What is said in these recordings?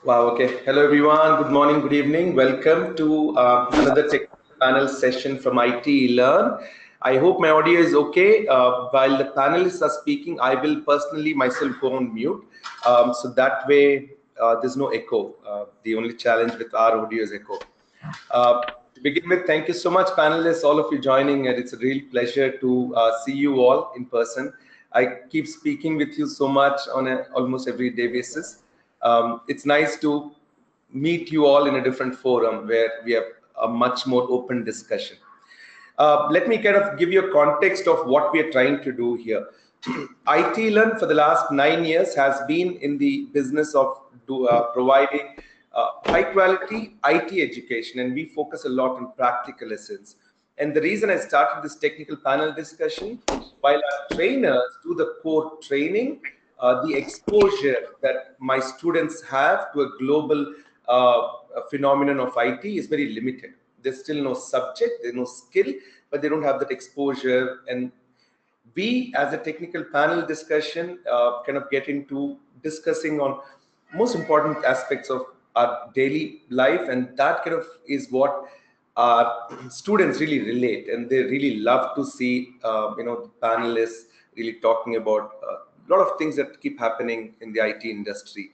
Wow, okay. Hello, everyone. Good morning, good evening. Welcome to another technical panel session from iTeLearn. I hope my audio is okay. While the panelists are speaking, I will personally myself go on mute. So that way, there's no echo. The only challenge with our audio is echo. To begin with, thank you so much, panelists, all of you joining. And it's a real pleasure to see you all in person. I keep speaking with you so much on an almost everyday basis. It's nice to meet you all in a different forum where we have a much more open discussion. Let me kind of give you a context of what we are trying to do here. iTeLearn for the last 9 years has been in the business of providing high quality IT education, and we focus a lot on practical lessons. And the reason I started this technical panel discussion, while our trainers do the core training, the exposure that my students have to a global phenomenon of IT is very limited. There's still no subject, there's no skill, but they don't have that exposure. And we, as a technical panel discussion, kind of get into discussing on most important aspects of our daily life, and that kind of is what our students really relate, and they really love to see, the panelists really talking about a lot of things that keep happening in the IT industry.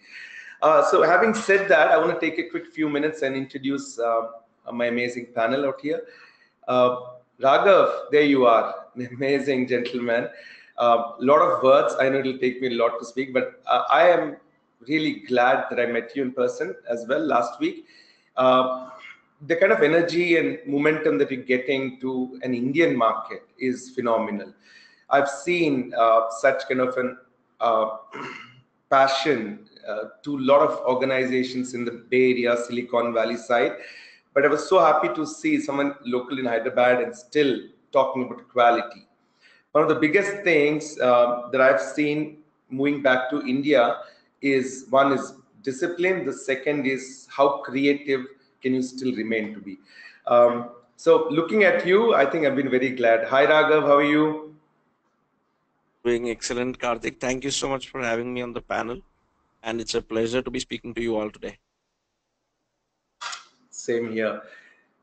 So having said that, I want to take a quick few minutes and introduce my amazing panel out here. Raghav, there you are, an amazing gentleman. A lot of words, I know it'll take me a lot to speak, but I am really glad that I met you in person as well last week. The kind of energy and momentum that you're getting to an Indian market is phenomenal. I've seen such kind of an passion to a lot of organizations in the Bay Area, Silicon Valley side. But I was so happy to see someone local in Hyderabad and still talking about quality. One of the biggest things that I've seen moving back to India is, one is discipline. The second is how creative can you still remain to be. So looking at you, I think I've been very glad. Hi, Raghav, how are you? Doing excellent, Karthik. Thank you so much for having me on the panel. And it's a pleasure to be speaking to you all today. Same here.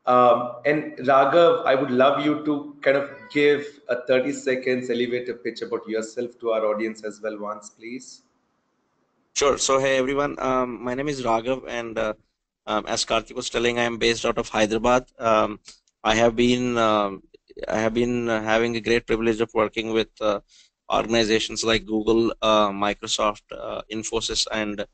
And Raghav, I would love you to kind of give a 30 seconds elevator pitch about yourself to our audience as well once, please. Sure. So, hey everyone, my name is Raghav, and as Karthik was telling, I am based out of Hyderabad. I have been having a great privilege of working with organizations like Google, Microsoft, Infosys, and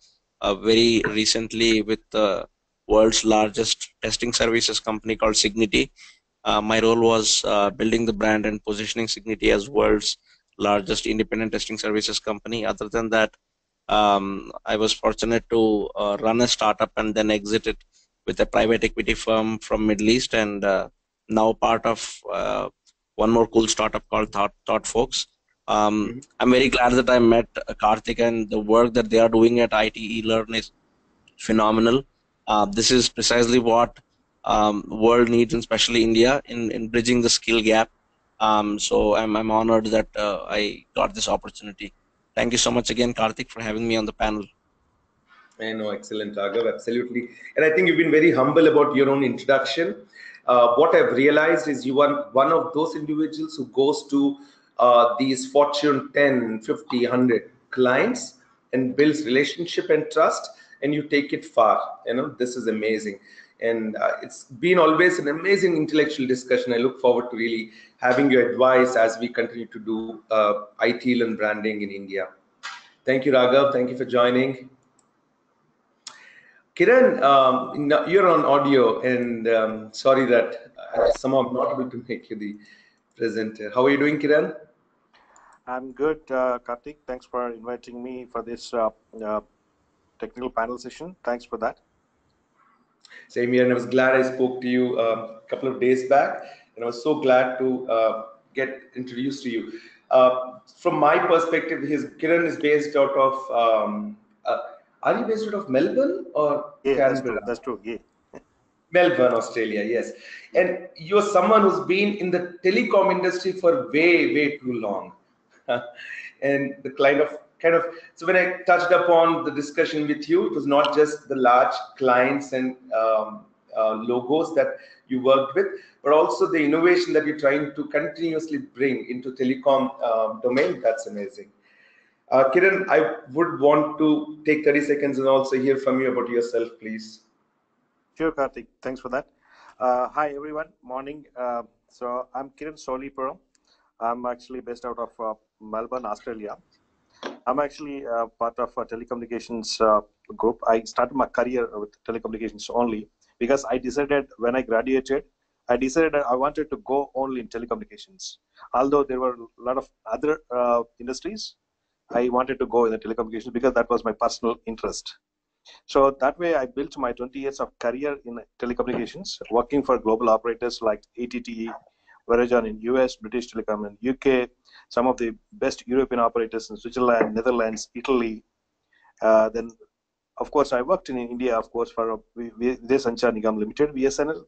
very recently with the world's largest testing services company called Signity. My role was building the brand and positioning Signity as world's largest independent testing services company. Other than that, I was fortunate to run a startup and then exit it with a private equity firm from Middle East, and now part of one more cool startup called Thought Folks. I'm very glad that I met Karthik, and the work that they are doing at iTeLearn is phenomenal. This is precisely what world needs, and especially India, in bridging the skill gap. So I'm honored that I got this opportunity. Thank you so much again, Karthik, for having me on the panel. I know, excellent, Raghav, absolutely. And I think you've been very humble about your own introduction. What I've realized is you are one of those individuals who goes to these Fortune 10, 50, 100 clients and builds relationship and trust, and you take it far. This is amazing. And it's been always an amazing intellectual discussion. I look forward to really having your advice as we continue to do IT and branding in India. Thank you, Raghav. Thank you for joining. Kiran, you're on audio, and sorry that somehow I'm not able to make you the presenter. How are you doing, Kiran? I'm good, Karthik. Thanks for inviting me for this technical panel session. Thanks for that. Same here, and I was glad I spoke to you a couple of days back, and I was so glad to get introduced to you. From my perspective, Kiran is based out of. Are you based out of Melbourne or Canberra? That's true. Yeah. Melbourne, Australia, yes. And you're someone who's been in the telecom industry for way, way too long. And the kind of kind of, so when I touched upon the discussion with you, it was not just the large clients and logos that you worked with, but also the innovation that you're trying to continuously bring into telecom domain. That's amazing. Kiran, I would want to take 30 seconds and also hear from you about yourself, please. Sure, Karthik. Thanks for that. Hi, everyone. Morning. So I'm Kiran Solipuram. I'm actually based out of Melbourne, Australia. I'm actually part of a telecommunications group. I started my career with telecommunications only because I decided when I graduated, I decided I wanted to go only in telecommunications. Although there were a lot of other industries, I wanted to go in the telecommunications because that was my personal interest. So that way I built my 20 years of career in telecommunications, working for global operators like AT&T, Verizon in US, British Telecom in UK, some of the best European operators in Switzerland, Netherlands, Italy. Then, of course, I worked in India, of course, for Vidya Sanchar Nigam Limited, VSNL,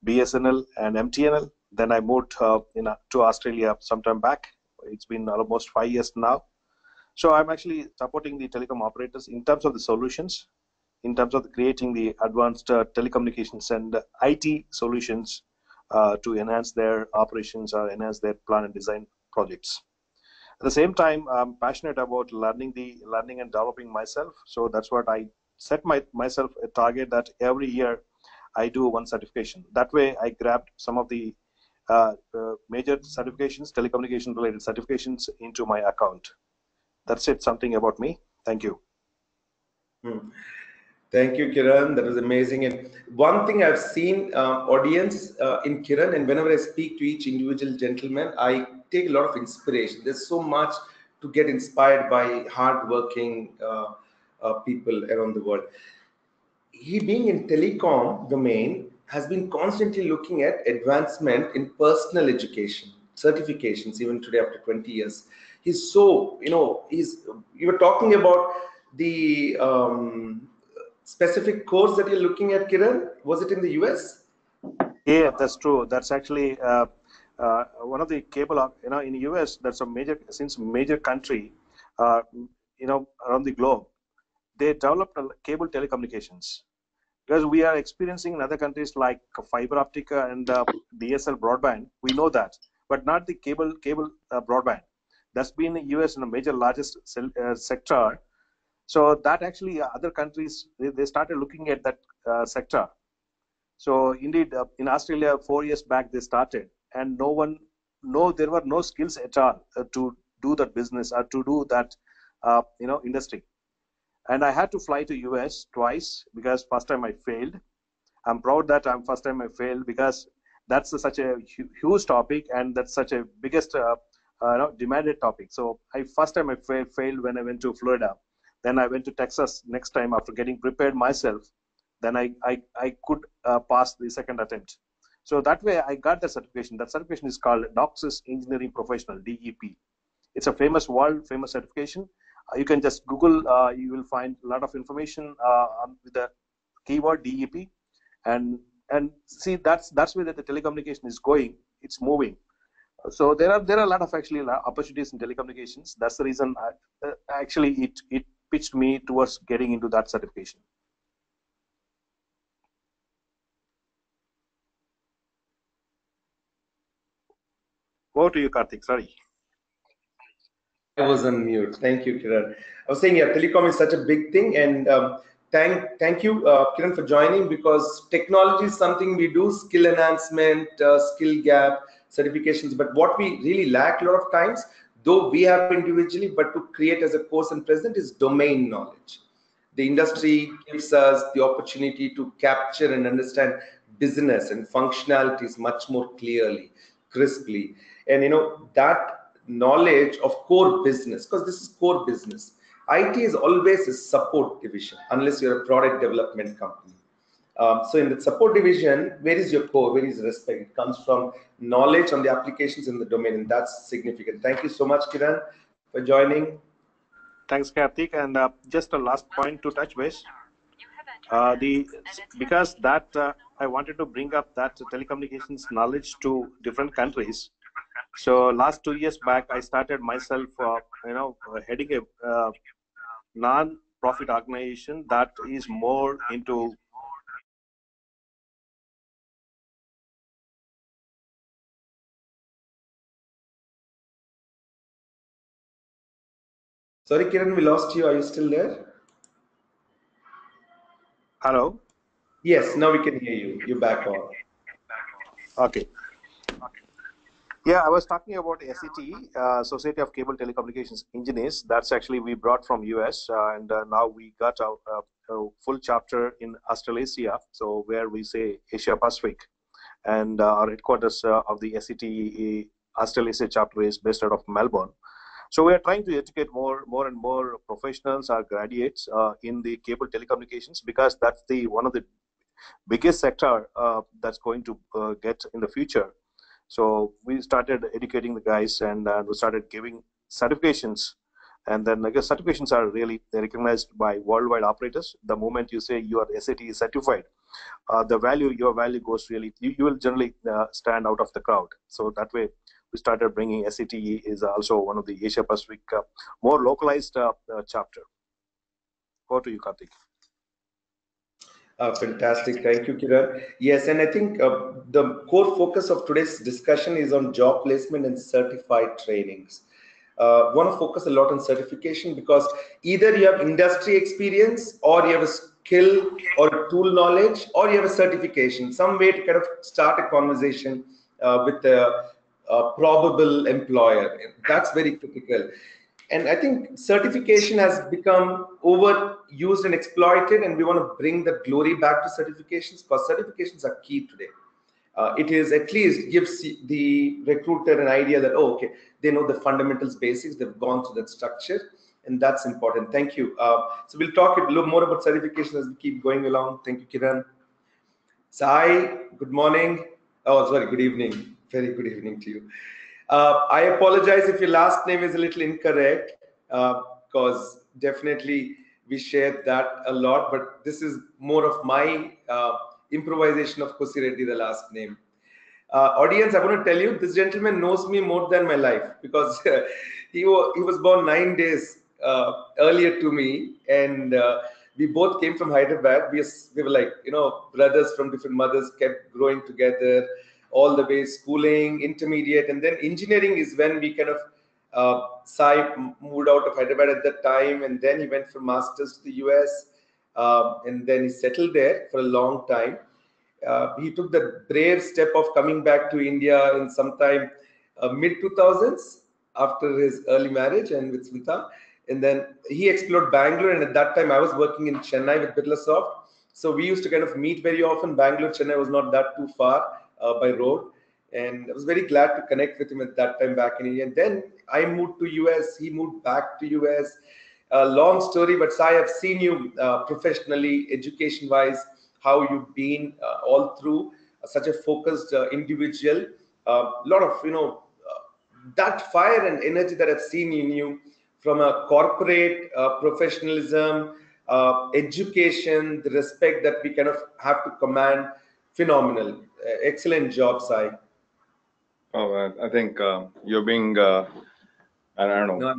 BSNL, and MTNL. Then I moved to Australia sometime back. It's been almost 5 years now. So I'm actually supporting the telecom operators in terms of the solutions, in terms of creating the advanced telecommunications and IT solutions to enhance their operations or enhance their plan and design projects. At the same time, I'm passionate about learning and developing myself. So that's what I set myself a target that every year I do one certification. That way I grabbed some of the major certifications, telecommunication related certifications into my account. That's it, something about me. Thank you. Thank you, Kiran. That was amazing. And one thing I've seen audience in Kiran, and whenever I speak to each individual gentleman, I take a lot of inspiration. There's so much to get inspired by hardworking people around the world. He, being in telecom domain, has been constantly looking at advancement in personal education, certifications, even today after 20 years. He's so, you were talking about the specific course that you're looking at, Kiran. Was it in the US? Yeah, that's true. That's actually one of the cable, in the US, that's a major country, around the globe, they developed cable telecommunications. Because we are experiencing in other countries like fiber optic and DSL broadband, we know that, but not the cable broadband. That's been in the US in a major largest sector. So that actually other countries, they started looking at that sector. So indeed, in Australia, 4 years back they started, and there were no skills at all to do that business or to do that, industry. And I had to fly to US twice because first time I failed. I'm proud that first time I failed because that's such a huge topic and that's such a biggest demanded topic. So first time I failed when I went to Florida. Then I went to Texas next time after getting prepared myself. Then I could pass the second attempt. So that way I got the certification. That certification is called DOCSIS Engineering Professional, DEP. It's a world famous certification. You can just Google, you will find a lot of information with the keyword DEP, and see that's where the telecommunication is going. It's moving. So there are a lot of actually opportunities in telecommunications. That's the reason actually it pitched me towards getting into that certification. Over to you, Karthik. Sorry. I was on mute. Thank you, Kiran. I was saying, yeah, telecom is such a big thing, and thank you, Kiran, for joining, because technology is something we do, skill enhancement, skill gap, certifications. But what we really lack a lot of times, though we have individually, but to create as a course and present, is domain knowledge. The industry gives us the opportunity to capture and understand business and functionalities much more clearly, crisply, and that knowledge of core business, because this is core business. IT is always a support division unless you're a product development company. So in the support division, where is your core? Where is respect? It comes from knowledge on the applications in the domain, and that's significant. Thank you so much, Kiran, for joining. Thanks, Karthik. And just a last point to touch base. Because that I wanted to bring up that telecommunications knowledge to different countries. So last 2 years back, I started myself, heading a non-profit organization that is more into. Sorry, Kiran, we lost you. Are you still there? Hello. Yes, now we can hear you. You're back on. Okay. Yeah, I was talking about SCTE, Society of Cable Telecommunications Engineers. That's actually we brought from US, and now we got a full chapter in Australasia, so where we say Asia Pacific, and our headquarters of the SCTE Australasia chapter is based out of Melbourne. So we are trying to educate more and more professionals or graduates in the cable telecommunications, because that's the one of the biggest sector that's going to get in the future. So we started educating the guys, and we started giving certifications. And then I guess certifications are really recognized by worldwide operators. The moment you say you are SAT certified, your value goes really, you will generally stand out of the crowd. So that way, we started bringing SCTE is also one of the Asia Pacific more localized chapter. Over to you, Karthik. Fantastic. Thank you, Kiran. Yes, and I think the core focus of today's discussion is on job placement and certified trainings. Want to focus a lot on certification, because either you have industry experience, or you have a skill or a tool knowledge, or you have a certification, some way to kind of start a conversation with a probable employer. That's very critical. And I think certification has become overused and exploited, and we want to bring the glory back to certifications, because certifications are key today. It is at least gives the recruiter an idea that, oh, okay, they know the fundamentals, basics, they've gone through that structure, and that's important. Thank you. So we'll talk a little more about certification as we keep going along. Thank you, Kiran. Sai, good morning. Oh, sorry, good evening. Very good evening to you. I apologize if your last name is a little incorrect, because definitely we shared that a lot, but this is more of my improvisation of Kosireddi, the last name. Audience, I want to tell you, this gentleman knows me more than my life, because he was born 9 days earlier to me, and we both came from Hyderabad. We were like, brothers from different mothers, kept growing together all the way, schooling, intermediate, and then engineering is when we kind of, Sai moved out of Hyderabad at that time, and then he went for masters to the US, and then he settled there for a long time. He took the brave step of coming back to India in sometime mid 2000s after his early marriage and with Smita. And then he explored Bangalore, and at that time I was working in Chennai with Birlasoft. So we used to kind of meet very often. Bangalore, Chennai was not that too far by road. And I was very glad to connect with him at that time back in India. And then I moved to US, he moved back to US. Long story, but Sai, I've seen you professionally, education-wise, how you've been all through such a focused individual. A lot of that fire and energy that I've seen in you from a corporate professionalism, education, the respect that we kind of have to command. Phenomenal, excellent job, Sai. Oh, I think you're being. I don't know.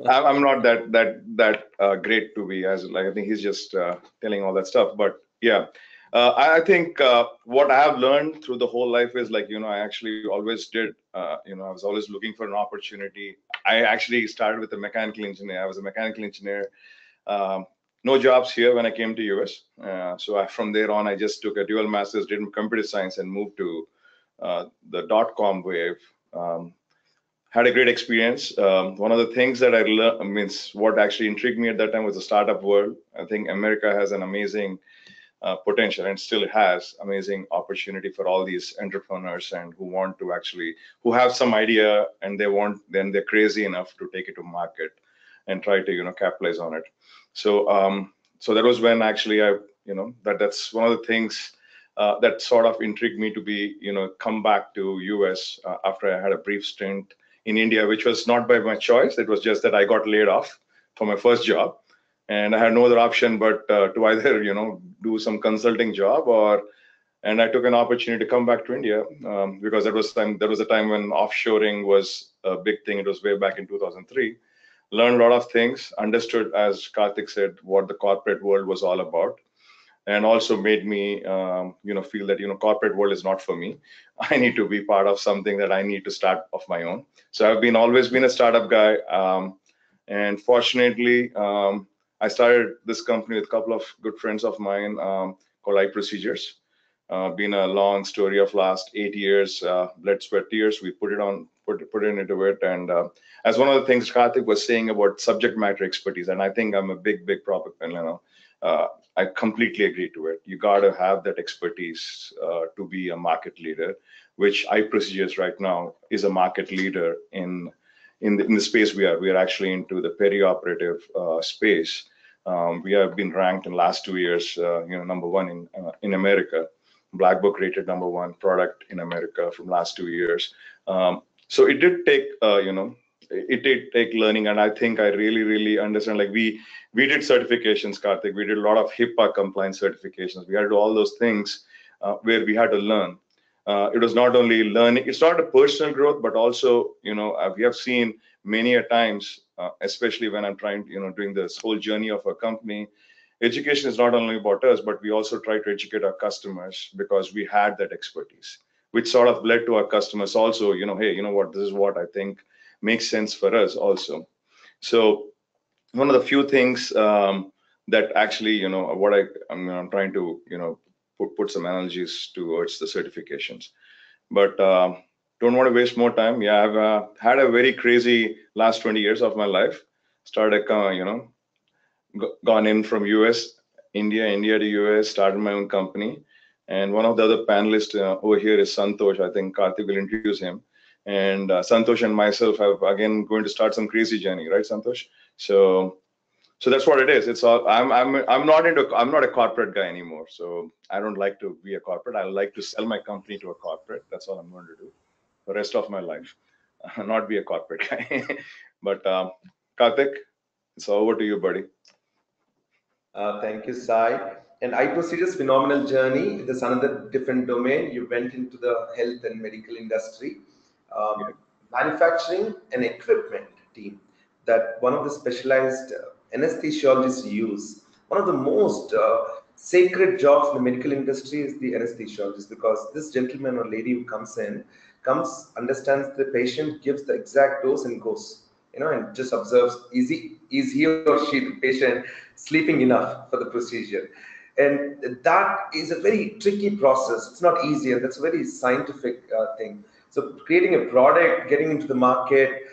I'm not that great to be as like I think he's just telling all that stuff. But yeah, I think what I have learned through the whole life is like I actually always did. I was always looking for an opportunity. I actually started with a mechanical engineer. I was a mechanical engineer. No jobs here when I came to US. So from there on, I just took a dual master's, did computer science, and moved to the .com wave. Had a great experience. One of the things that I learned, means what actually intrigued me at that time was the startup world. I think America has an amazing potential, and still has amazing opportunity for all these entrepreneurs and who have some idea, and then they're crazy enough to take it to market and try to capitalize on it. So so that was when actually that's one of the things that sort of intrigued me to be come back to US after I had a brief stint in India, which was not by my choice. It was just that I got laid off for my first job, and I had no other option but to either do some consulting job or and I took an opportunity to come back to India because there was a time when offshoring was a big thing. It was way back in 2003. Learned a lot of things, understood, as Karthik said, what the corporate world was all about, and also made me feel that corporate world is not for me. I need to be part of something that I need to start of my own. So I've always been a startup guy, and fortunately I started this company with a couple of good friends of mine called iProcedures. Been a long story of last 8 years, blood, sweat, tears. We put it into it, and as one of the things Karthik was saying about subject matter expertise, and I think I'm a big proponent. I completely agree to it. You got to have that expertise to be a market leader, which iProcedures right now is a market leader in the space we are. We are actually into the perioperative space. We have been ranked in the last 2 years, number one in America. Black Book rated number one product in America from last 2 years. So it did take, it did take learning, and I think I really understand. Like we did certifications, Karthik. We did a lot of HIPAA compliance certifications. We had to do all those things where we had to learn. It was not only learning; it's not a personal growth, but also, we have seen many a times, especially when I'm trying, doing this whole journey of a company. Education is not only about us, but we also try to educate our customers because we had that expertise, which sort of led to our customers also, hey, you know what, this is what I think makes sense for us also. So one of the few things that actually, what I'm trying to, put some analogies towards the certifications, but don't want to waste more time. Yeah, I've had a very crazy last 20 years of my life. Started, gone in from US, India to US, started my own company. And one of the other panelists over here is Santhosh. I think Karthik will introduce him. And Santhosh and myself have again going to start some crazy journey, right, Santhosh? So that's what it is. It's all I'm not a corporate guy anymore. So I don't like to be a corporate. I like to sell my company to a corporate. That's all I'm going to do the rest of my life. Not be a corporate guy. But Karthik, it's over to you, buddy. Thank you, Sai. And iProcedures phenomenal journey. There's another different domain. You went into the health and medical industry, manufacturing and equipment team. That one of the specialized anesthesiologists use. One of the most sacred jobs in the medical industry is the anesthesiologist, because this gentleman or lady who comes, understands the patient, gives the exact dose and goes. And just observes, is he or she, the patient, sleeping enough for the procedure? And that is a very tricky process. It's not easy, and that's a very scientific thing. So creating a product, getting into the market,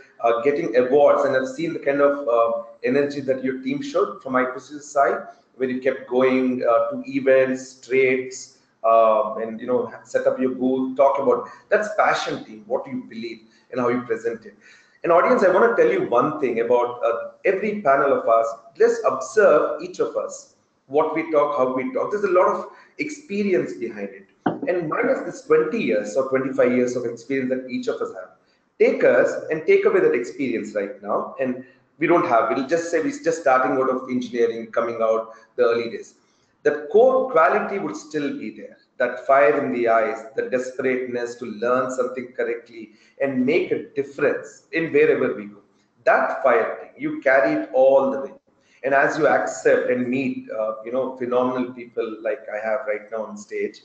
getting awards, and I've seen the kind of energy that your team showed from iProcedures side, where you kept going to events, trades, and set up your booth, talk about that's passion, team. What do you believe and how you present it? And audience, I want to tell you one thing about every panel of us. Let's observe each of us, what we talk, how we talk. There's a lot of experience behind it. And minus this 20 years or 25 years of experience that each of us have. Take us and take away that experience right now. And we don't have, we'll just say we're just starting out of engineering, coming out the early days. That core quality would still be there. That fire in the eyes, the desperateness to learn something correctly and make a difference in wherever we go. That fire thing, you carry it all the way. And as you accept and meet, phenomenal people like I have right now on stage,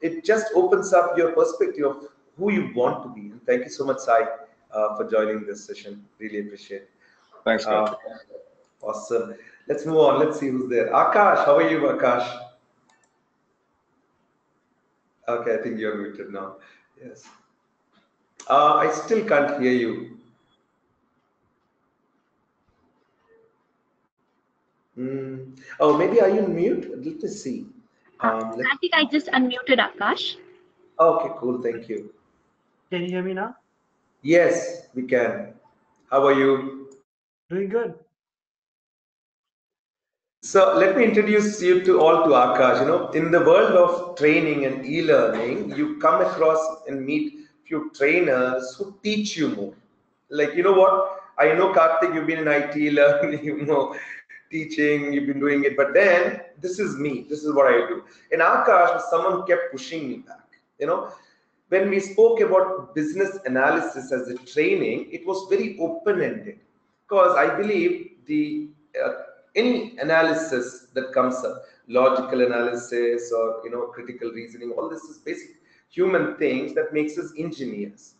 it just opens up your perspective of who you want to be. And thank you so much, Sai, for joining this session. Really appreciate it. Thanks, Karthik. Awesome. Let's move on. Let's see who's there. Akash, how are you, Akash? Okay, I think you're muted now. Yes. I still can't hear you. Oh, maybe are you on mute? Let me see. I think I just unmuted Akash. Okay, cool. Thank you. Can you hear me now? Yes, we can. How are you? Doing good. So let me introduce you to Akash. In the world of training and e-learning, you come across and meet few trainers who teach you more. Like, you know what? I know, Karthik, you've been in iTeLearn, teaching, you've been doing it, but then this is me, this is what I do. And Akash, someone kept pushing me back. When we spoke about business analysis as a training, it was very open-ended, because I believe the any analysis that comes up, logical analysis or critical reasoning, all this is basic human things that makes us engineers.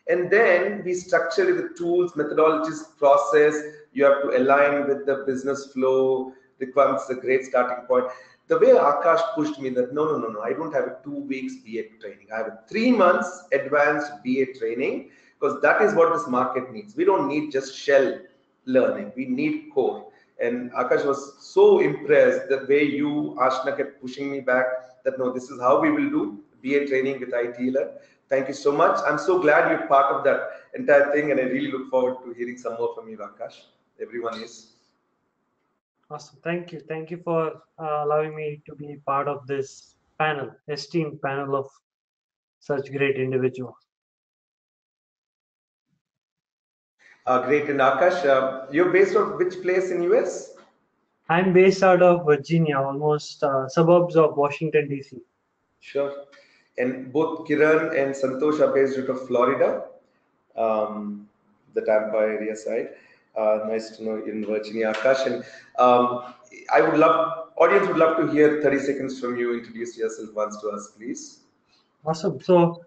And then we structure the tools, methodologies, process. You have to align with the business flow. Requirements is a great starting point. The way Akash pushed me that no, I don't have a 2 weeks BA training. I have a 3 months advanced BA training, because that is what this market needs. We don't need just shell learning. We need core. And Akash was so impressed the way you, Ashna, kept pushing me back that no, this is how we will do BA training with iTeLearn. Thank you so much. I'm so glad you're part of that entire thing, and I really look forward to hearing some more from you, Akash. Everyone is. Awesome. Thank you. Thank you for allowing me to be part of this panel, esteemed panel of such great individuals. Great. And Akash, you're based out of which place in US? I'm based out of Virginia, almost suburbs of Washington, D.C. Sure. And both Kiran and Santhosh are based out of Florida, the Tampa area side. Nice to know in Virginia, Akash. And audience would love to hear 30 seconds from you. Introduce yourself once to us, please. Awesome. So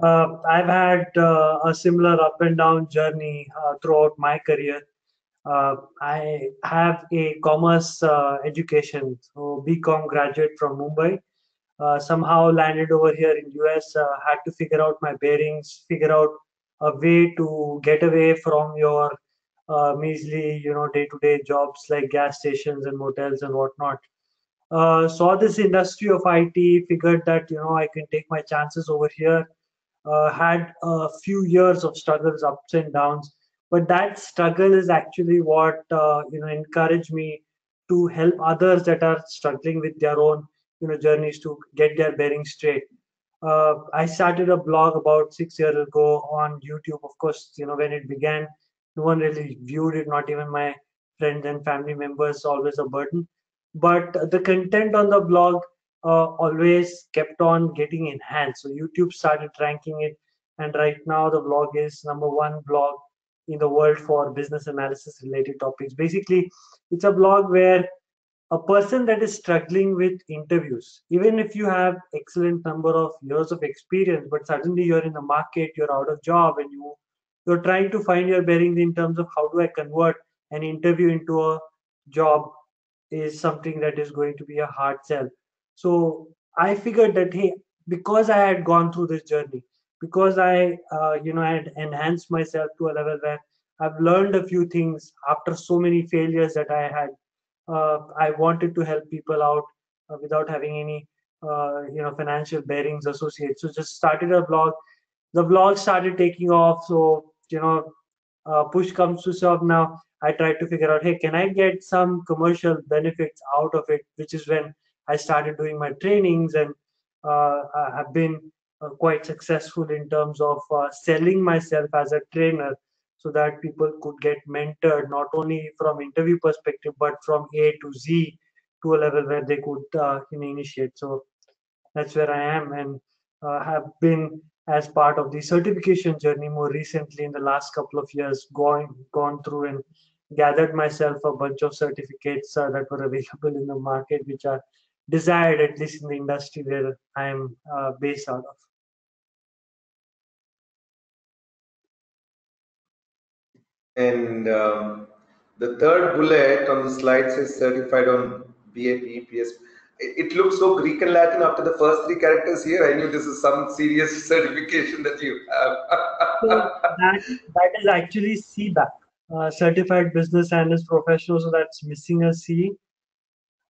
I've had a similar up and down journey throughout my career. I have a commerce education, so BCom graduate from Mumbai. Somehow landed over here in US, had to figure out my bearings, figure out a way to get away from your measly, day-to-day jobs like gas stations and motels and whatnot. Saw this industry of IT, figured that I can take my chances over here. Had a few years of struggles, ups and downs, but that struggle is actually what encouraged me to help others that are struggling with their own journeys to get their bearings straight. I started a blog about 6 years ago on YouTube. Of course, when it began, no one really viewed it, not even my friends and family members, always a burden. But the content on the blog always kept on getting enhanced. So YouTube started ranking it, and right now the blog is #1 blog in the world for business analysis related topics. Basically, it's a blog where a person that is struggling with interviews, even if you have excellent number of years of experience, but suddenly you're in the market, you're out of job, and you're trying to find your bearings in terms of how do I convert an interview into a job, is something that is going to be a hard sell. So I figured that, hey, because I had gone through this journey, because I had enhanced myself to a level where I've learned a few things after so many failures that I had. I wanted to help people out without having any financial bearings associated. So just started a blog. The blog started taking off. So push comes to shove now. I tried to figure out, hey, can I get some commercial benefits out of it? Which is when I started doing my trainings, and I have been quite successful in terms of selling myself as a trainer, so that people could get mentored not only from interview perspective but from A to Z to a level where they could initiate. So that's where I am, and have been as part of the certification journey more recently in the last couple of years, gone through and gathered myself a bunch of certificates that were available in the market, which are desired, at least in the industry where I am based out of. And the third bullet on the slide says certified on BAP, EPS. It looks so Greek and Latin after the first 3 characters here. I knew this is some serious certification that you have. So that is actually CBAP, Certified Business Analyst Professional. So that's missing a C.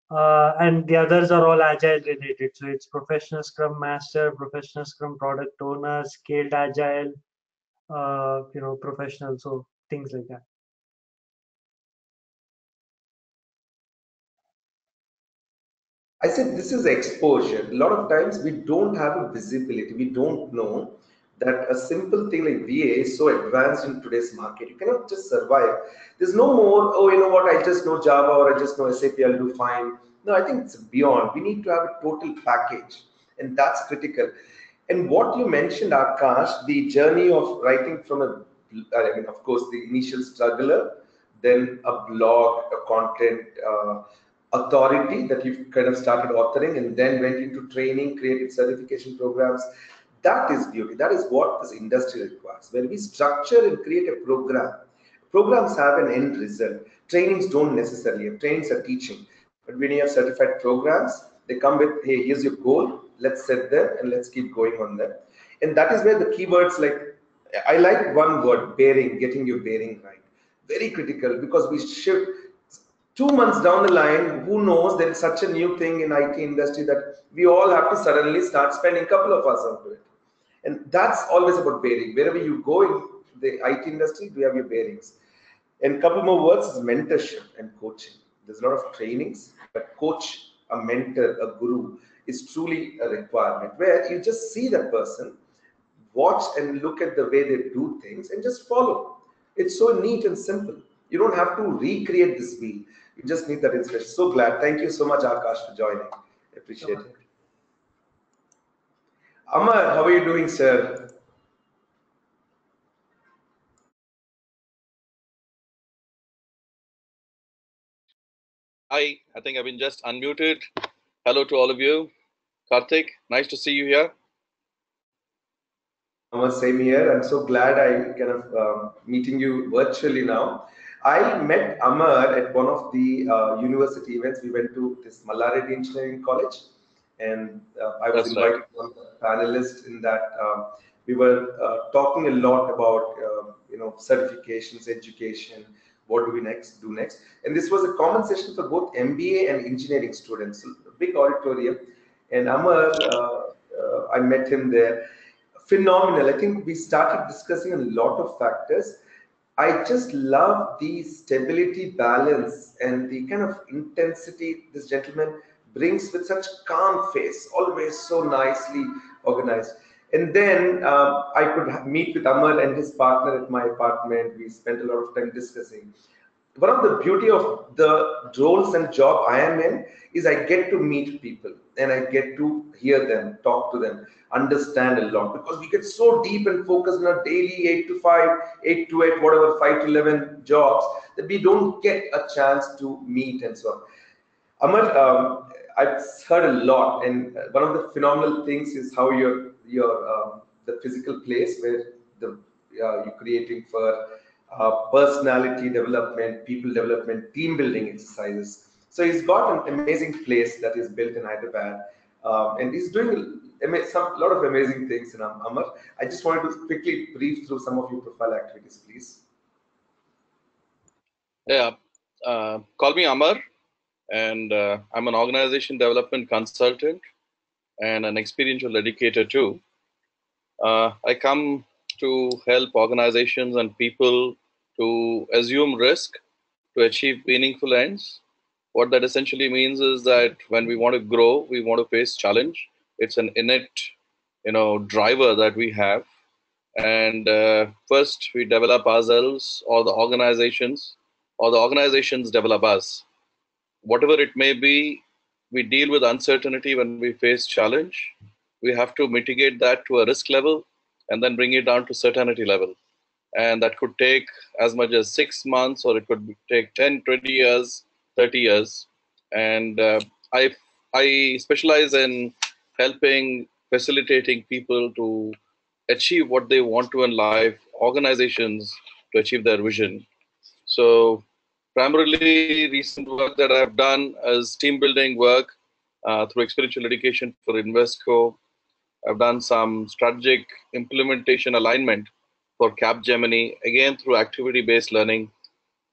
And the others are all agile related. So it's Professional Scrum Master, Professional Scrum Product Owner, Scaled Agile, professional. So things like that. I said this is exposure. A lot of times we don't have a visibility. We don't know that a simple thing like VA is so advanced in today's market. You cannot just survive. There's no more, oh, you know what, I just know Java or I just know SAP, I'll do fine. No, I think it's beyond. We need to have a total package, and that's critical. And what you mentioned, Akash, the journey of writing from I mean, of course, the initial struggler, then a blog, a content authority that you've kind of started authoring, and then went into training, created certification programs. That is beauty. That is what this industry requires. When we structure and create a program, programs have an end result. Trainings don't necessarily have. Trainings are teaching. But when you have certified programs, they come with, hey, here's your goal. Let's set them and let's keep going on them. And that is where the keywords like, I like one word, bearing, getting your bearing right. Very critical, because we shift 2 months down the line, who knows, there is such a new thing in IT industry that we all have to suddenly start spending a couple of hours onto it. And that's always about bearing. Wherever you go in the IT industry, we have your bearings. And a couple more words is mentorship and coaching. There's a lot of trainings, but coach, a mentor, a guru is truly a requirement, where you just see that person, watch and look at the way they do things and just follow. It's so neat and simple. You don't have to recreate this wheel. You just need that inspiration. So glad. Thank you so much, Akash, for joining. Appreciate it. Amar, how are you doing, sir? Hi, I think I've been just unmuted. Hello to all of you. Karthik, nice to see you here. Amar, same here. I'm so glad I kind of meeting you virtually now. I met Amar at one of the university events. We went to this Mallaredi Engineering College, and I was invited to one panelist in that. We were talking a lot about certifications, education, what do we do next, and this was a common session for both MBA and engineering students. A big auditorium, and Amar, I met him there. Phenomenal. I think we started discussing a lot of factors. I just love the stability, balance, and the kind of intensity this gentleman brings with such calm face, always so nicely organized. And then I could meet with Amar and his partner at my apartment. We spent a lot of time discussing. One of the beauty of the roles and job I am in is I get to meet people and I get to hear them, talk to them, understand a lot, because we get so deep and focused on our daily 8 to 5, 8 to 8, whatever, 5 to 11 jobs, that we don't get a chance to meet and so on. Amar, I've heard a lot, and one of the phenomenal things is how your the physical place where you're creating for personality development, people development, team building exercises. So he's got an amazing place that is built in Hyderabad, and he's doing a lot of amazing things in Amar. I just wanted to quickly brief through some of your profile activities, please. Yeah, call me Amar, and I'm an organization development consultant and an experiential educator too. I come to help organizations and people to assume risk to achieve meaningful ends. What that essentially means is that when we want to grow, we want to face challenge. It's an innate, driver that we have. And first, we develop ourselves, or the organizations develop us. Whatever it may be, we deal with uncertainty when we face challenge. We have to mitigate that to a risk level and then bring it down to certainty level. And that could take as much as 6 months, or it could take 10, 20 years, 30 years. And I specialize in helping, facilitating people to achieve what they want to in life, organizations to achieve their vision. So primarily recent work that I've done is team building work through experiential education for Invesco. I've done some strategic implementation alignment for Capgemini, again through activity-based learning.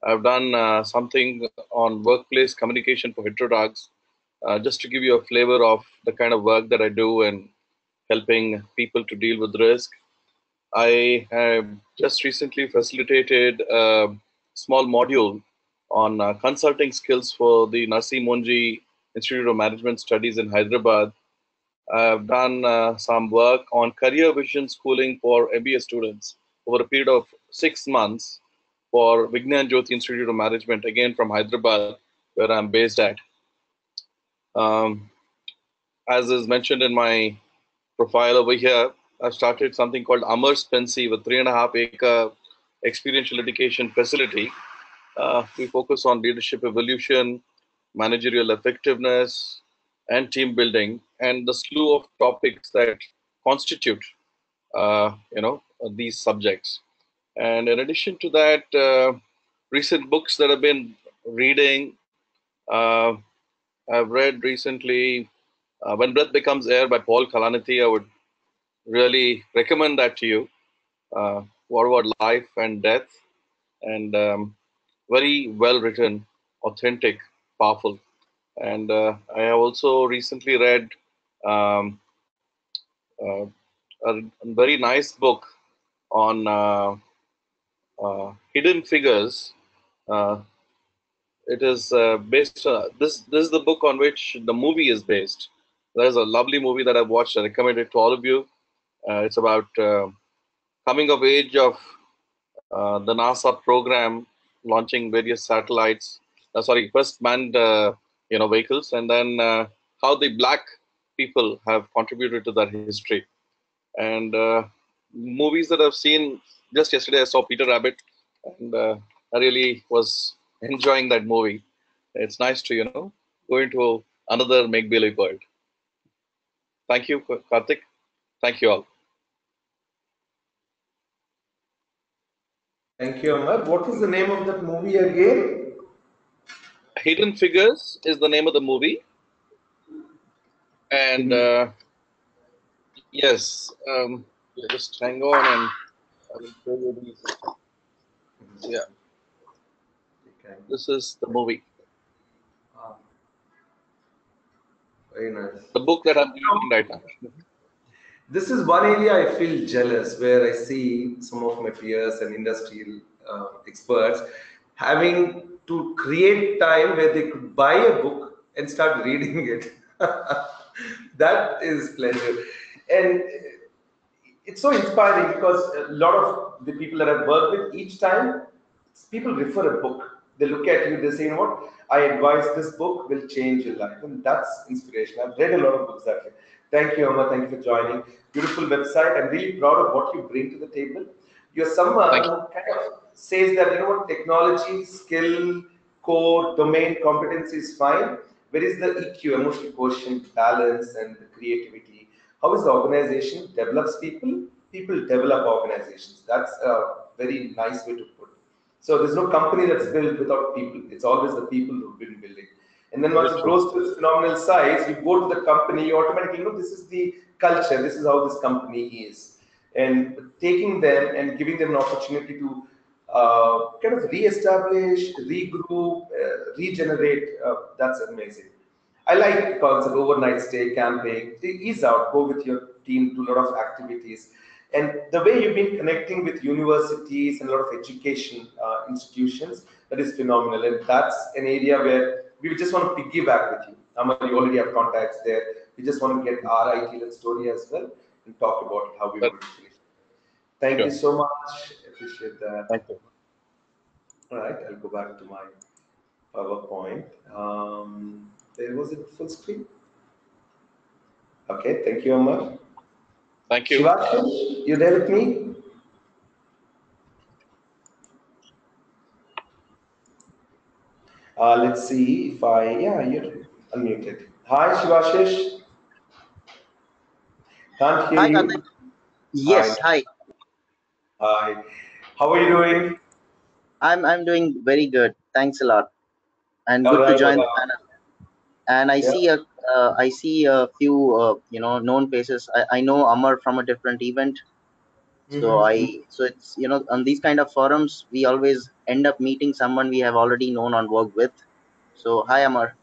I've done something on workplace communication for Heterodox, just to give you a flavor of the kind of work that I do and helping people to deal with risk. I have just recently facilitated a small module on consulting skills for the Narsi Monji Institute of Management Studies in Hyderabad. I've done some work on career vision schooling for MBA students over a period of 6 months for Vignan Jyoti Institute of Management, again from Hyderabad, where I'm based at. As is mentioned in my profile over here, I've started something called Amar Spency, with 3.5-acre experiential education facility. We focus on leadership evolution, managerial effectiveness, and team building, and the slew of topics that constitute, these subjects. And in addition to that, recent books that I've been reading, uh, I've read recently When Breath Becomes Air by Paul Kalanithi. I would really recommend that to you. What about life and death? And very well written, authentic, powerful. And I have also recently read um, a very nice book on hidden figures. Uh, it is based. This is the book on which the movie is based. There's a lovely movie that I've watched. I recommend it to all of you. It's about coming of age of the NASA program launching various satellites. First manned vehicles, and then how the black people have contributed to that history. And movies that I've seen, just yesterday I saw Peter Rabbit, and I really was enjoying that movie. It's nice to go into another make believe world. Thank you, Karthik. Thank you all. Thank you, Amar. What is the name of that movie again? Hidden Figures is the name of the movie. And yes, just hang on and I will show you these. Yeah. Okay. This is the movie. Very nice. The book that I'm reading right now. This is one area I feel jealous, where I see some of my peers and industrial experts having to create time where they could buy a book and start reading it. That is pleasure. And it's so inspiring because a lot of the people that I've worked with, each time people refer a book. They look at you, they say, you know what, I advise this book will change your life. And that's inspiration. I've read a lot of books that way. Thank you, Amar. Thank you for joining. Beautiful website. I'm really proud of what you bring to the table. You're someone who kind of says that, you know what, technology, skill, core, domain, competency is fine. Where is the EQ, emotional quotient, balance, and the creativity? How is the organization develops people? People develop organizations. That's a very nice way to put it. So there's no company that's built without people. It's always the people who've been building. And then once it grows to its phenomenal size, you go to the company, you automatically know this is the culture, this is how this company is. And taking them and giving them an opportunity to kind of re-establish, regroup, regenerate, that's amazing. I like the concept, overnight stay, camping, ease out, go with your team, do a lot of activities. And the way you've been connecting with universities and a lot of education institutions, that is phenomenal. And that's an area where we just want to piggyback with you. Amar, you already have contacts there. We just want to get our iTeLearn story as well and talk about how we will finish. Thank you so much. Appreciate that. Thank you. All right, I'll go back to my PowerPoint. There was it full screen. Okay, thank you, Amar. Thank you. Shivashish, you there with me? Let's see if you're unmuted. Hi, Shivashish. Can't hear you. Karthik. Yes, hi. Hi. How are you doing? I'm doing very good. Thanks a lot, and good to join the panel. And I see a few known faces. I know Amar from a different event. So it's on these kind of forums we always end up meeting someone we have already known and worked with. So hi Amar.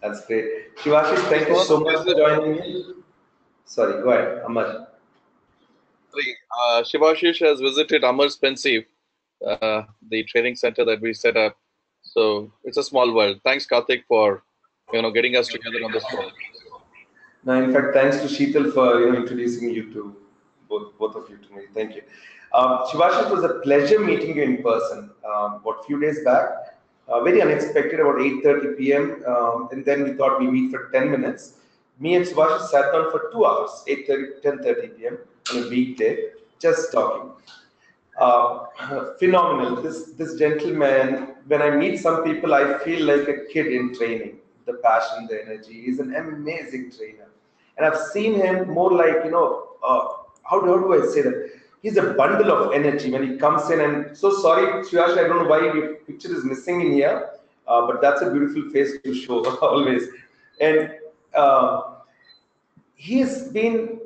That's great. Shivashish, thank you so much for joining me. Sorry, go ahead, Amar. Shivashish has visited Amar Spency, the training center that we set up. So it's a small world. Thanks, Karthik, for getting us together on this call. No, in fact, thanks to Sheetal for introducing you to both of you to me. Thank you. Shivash, it was a pleasure meeting you in person. What few days back, very unexpected, about 8:30 p.m. And then we thought we meet for 10 minutes. Me and Shivash sat down for 2 hours, 8:30, 10:30 p.m. on a weekday, just talking. Phenomenal. This gentleman, when I meet some people, I feel like a kid in training. The passion, the energy. He's an amazing trainer, and I've seen him more like how do I say that? He's a bundle of energy when he comes in. And so sorry, Shivash, I don't know why your picture is missing in here, but that's a beautiful face to show always. And he's just been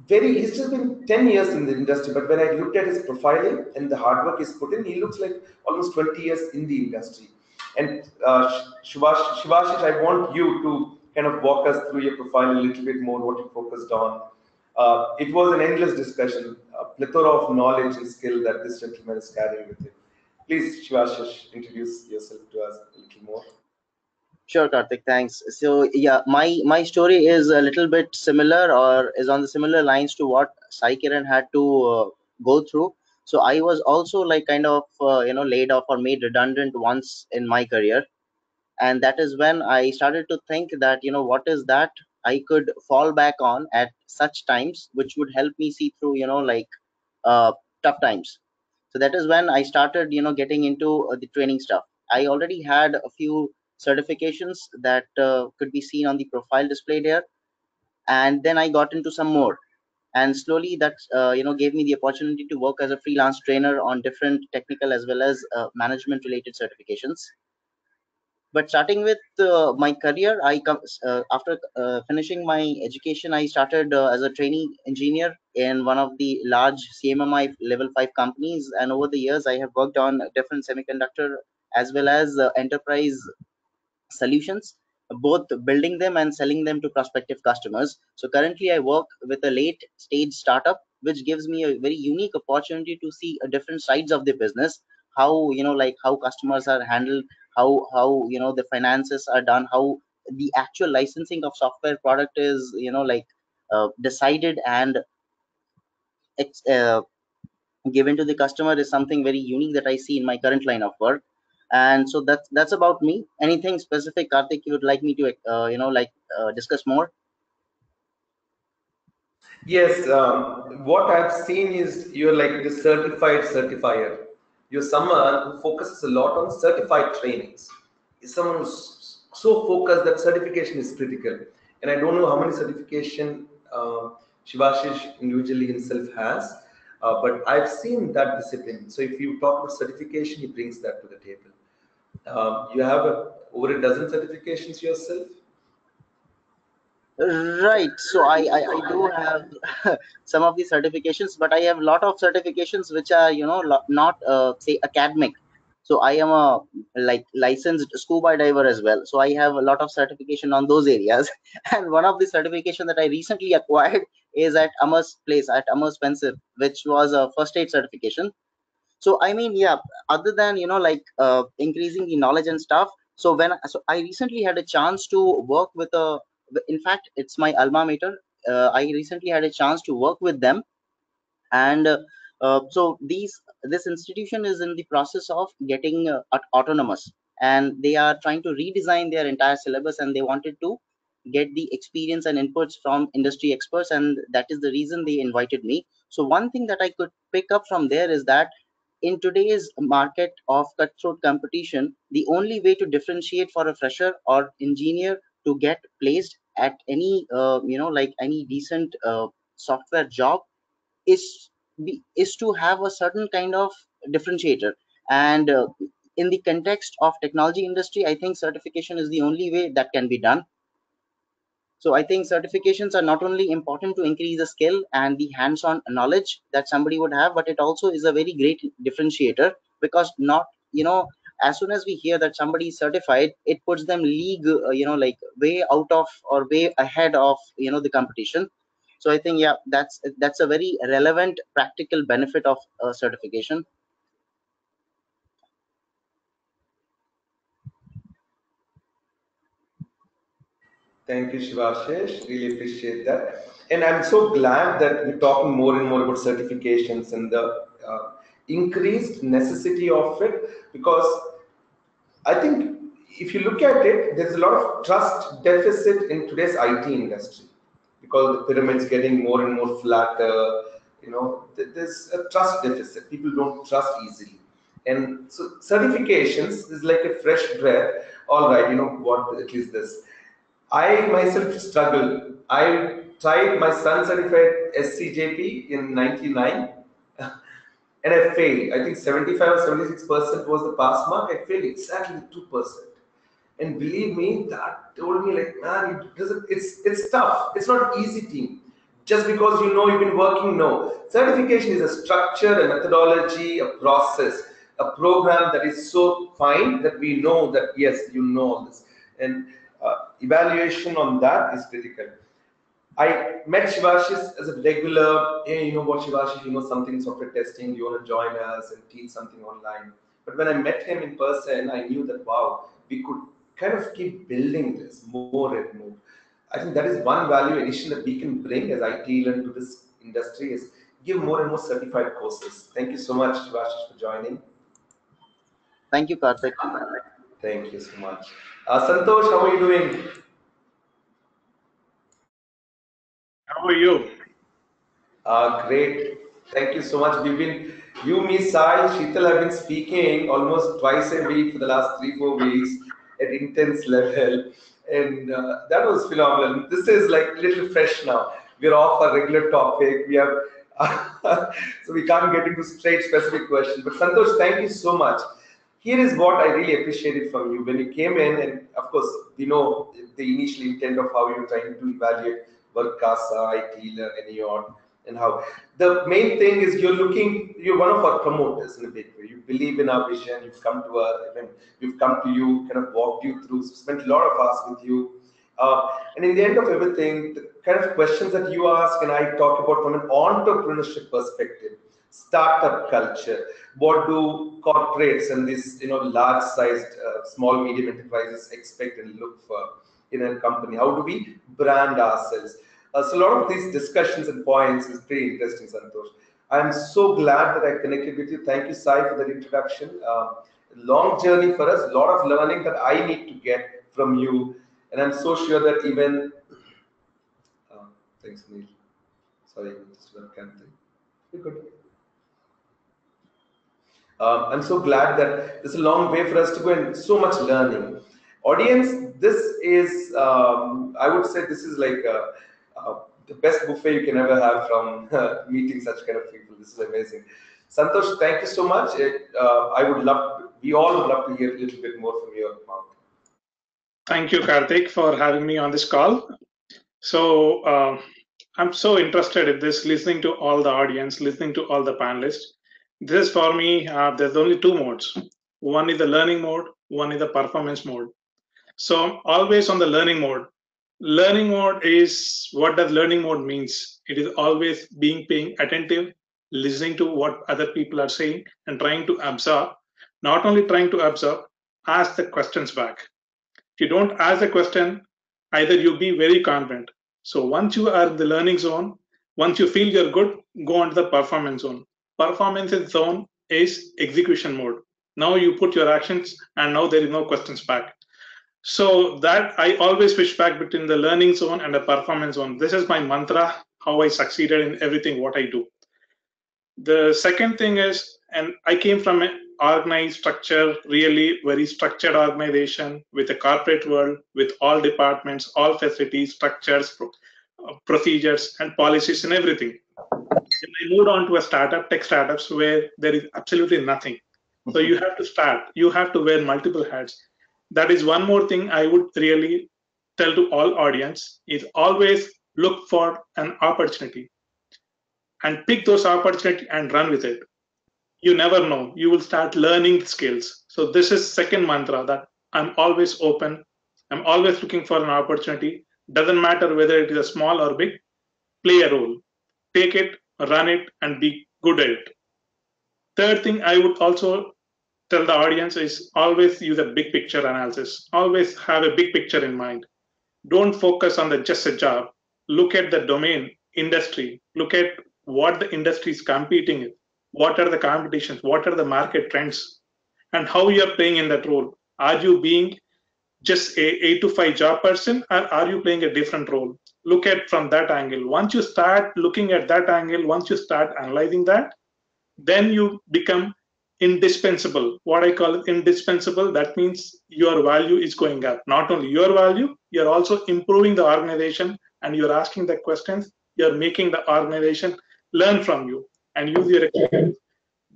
10 years in the industry, but when I looked at his profiling and the hard work he's put in, he looks like almost 20 years in the industry. And Shivashish, I want you to kind of walk us through your profile a little bit more, what you focused on. It was an endless discussion, a plethora of knowledge and skill that this gentleman is carrying with him. Please, Shivashish, introduce yourself to us a little more. Sure, Karthik, thanks. So yeah, my story is a little bit similar, or is on the similar lines to what Sai Kiran had to go through. So I was also like kind of laid off or made redundant once in my career, and that is when I started to think that what is that I could fall back on at such times, which would help me see through tough times. So that is when I started getting into the training stuff. I already had a few certifications that could be seen on the profile displayed here, and then I got into some more, and slowly that gave me the opportunity to work as a freelance trainer on different technical as well as management related certifications. But starting with my career, after finishing my education, I started as a trainee engineer in one of the large CMMI level 5 companies, and over the years I have worked on different semiconductor as well as enterprise solutions, both building them and selling them to prospective customers. So currently I work with a late stage startup, which gives me a very unique opportunity to see different sides of the business, how how customers are handled, how the finances are done, how the actual licensing of software product is decided and given to the customer, is something very unique that I see in my current line of work. And so that's about me. Anything specific, Karthik, you would like me to discuss more? Yes, what I've seen is you're like the certified certifier. You're someone who focuses a lot on certified trainings. You're someone who's so focused that certification is critical. And I don't know how many certification Shivashish individually himself has, but I've seen that discipline. So if you talk about certification, he brings that to the table. You have over a dozen certifications yourself. Right. So I do have some of the certifications, but I have a lot of certifications which are not say academic. So I am a licensed scuba diver as well. So I have a lot of certification on those areas. And one of the certification that I recently acquired is at Amar's place, at Amar Spencer, which was a first aid certification. So I mean, yeah, other than increasing the knowledge and stuff. So I recently had a chance to work with a, in fact it's my alma mater. I recently had a chance to work with them, and so this institution is in the process of getting autonomous, and they are trying to redesign their entire syllabus, and they wanted to get the experience and inputs from industry experts, and that is the reason they invited me. So one thing that I could pick up from there is that in today's market of cutthroat competition, the only way to differentiate for a fresher or engineer to get placed at any any decent software job is to have a certain kind of differentiator. And in the context of technology industry, I think certification is the only way that can be done. So I think certifications are not only important to increase the skill and the hands-on knowledge that somebody would have, but it also is a very great differentiator, because not as soon as we hear that somebody is certified, it puts them league way out of or way ahead of the competition. So I think, yeah, that's a very relevant practical benefit of certification. Thank you, Shivashish. Really appreciate that. And I'm so glad that we're talking more and more about certifications and the increased necessity of it, because I think if you look at it, there's a lot of trust deficit in today's IT industry because the pyramid's getting more and more flatter. There's a trust deficit. People don't trust easily. And so certifications is like a fresh breath. All right, you know what, at least this. I myself struggle. I tried my son certified SCJP in 99 and I failed. I think 75 or 76% was the pass mark. I failed exactly 2%. And believe me, that told me like, man, it's tough. It's not easy, team. Just because you know you've been working, no. Certification is a structure, a methodology, a process, a program that is so fine that we know that yes, you know all this. And evaluation on that is critical. I met Shivashish as a regular, hey, you know what, Shivashish, you know something in software testing, you want to join us and teach something online. But when I met him in person, I knew that, wow, we could kind of keep building this more and more. I think that is one value addition that we can bring as iTeLearn to this industry is give more and more certified courses. Thank you so much, Shivashish, for joining. Thank you, Karthik. Thank you so much. Santhosh, how are you doing? How are you? Great. Thank you so much. You, me, Sai, Sheetal have been speaking almost twice a week for the last 3-4 weeks at intense level. And that was phenomenal. This is like a little fresh now. We're off our regular topic. We have, so we can't get into straight specific questions. But Santhosh, thank you so much. Here is what I really appreciated from you. When you came in, and of course, we know the initial intent of how you're trying to evaluate work, CASA, iTeLearn, NEON, and how the main thing is you're one of our promoters in a big way. You believe in our vision. You've come to us, and we've come to you, kind of walked you through, spent a lot of hours with you. And in the end of everything, the kind of questions that you ask and I talk about from an entrepreneurship perspective, startup culture, what do corporates and these large-sized small medium enterprises expect and look for in a company? How do we brand ourselves? So a lot of these discussions and points is pretty interesting, Santhosh. I'm so glad that I connected with you. Thank you, Sai, for that introduction. Long journey for us, a lot of learning that I need to get from you. And I'm so sure that even, thanks, Neil. Sorry, this webcam thing. You're good. I'm so glad that there's a long way for us to go and so much learning. Audience, this is, I would say this is like the best buffet you can ever have from meeting such kind of people. This is amazing. Santhosh, thank you so much. We all would love to hear a little bit more from your mouth. Thank you, Karthik, for having me on this call. So I'm so interested in this, listening to all the audience, listening to all the panelists. This is for me, there's only two modes. One is the learning mode, one is the performance mode. So I'm always on the learning mode. Learning mode is, what does learning mode means? It is always paying attentive, listening to what other people are saying and trying to absorb. Not only trying to absorb, ask the questions back. If you don't ask the question, either you'll be very confident. So once you are in the learning zone, once you feel you're good, go on to the performance zone. Performance zone is execution mode. Now you put your actions and now there is no questions back. So that I always switch back between the learning zone and the performance zone. This is my mantra, how I succeeded in everything what I do. The second thing is, and I came from an organized structure, really very structured organization with a corporate world, with all departments, all facilities, structures, procedures, and policies and everything. Then I moved on to a startup, tech startups, where there is absolutely nothing. So you have to start. You have to wear multiple hats. That is one more thing I would really tell to all audience is always look for an opportunity and pick those opportunities and run with it. You never know. You will start learning skills. So this is second mantra, that I'm always open. I'm always looking for an opportunity. Doesn't matter whether it is a small or big, play a role. Take it, run it, and be good at it. Third thing I would also tell the audience is always use a big picture analysis. Always have a big picture in mind. Don't focus on the just a job. Look at the domain, industry. Look at what the industry is competing with. What are the competitions? What are the market trends? And how you are playing in that role. Are you being just a 8 to 5 job person, or are you playing a different role? Look at from that angle. Once you start looking at that angle, once you start analyzing that, then you become indispensable. What I call it indispensable, that means your value is going up. Not only your value, you're also improving the organization, and you're asking the questions, you're making the organization learn from you and use your experience.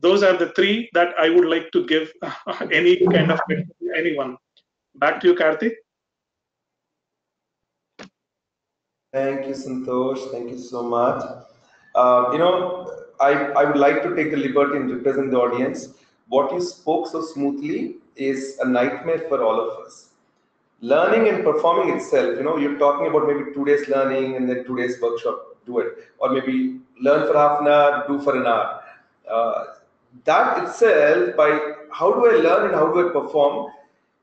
Those are the three that I would like to give any kind of anyone. Back to you, Karthik. Thank you, Santhosh. Thank you so much. I would like to take the liberty and represent the audience. What you spoke so smoothly is a nightmare for all of us. Learning and performing itself, you're talking about maybe 2 days learning and then 2 days workshop, do it. Or maybe learn for half an hour, do for an hour. Uh, that itself, by how do I learn and how do I perform,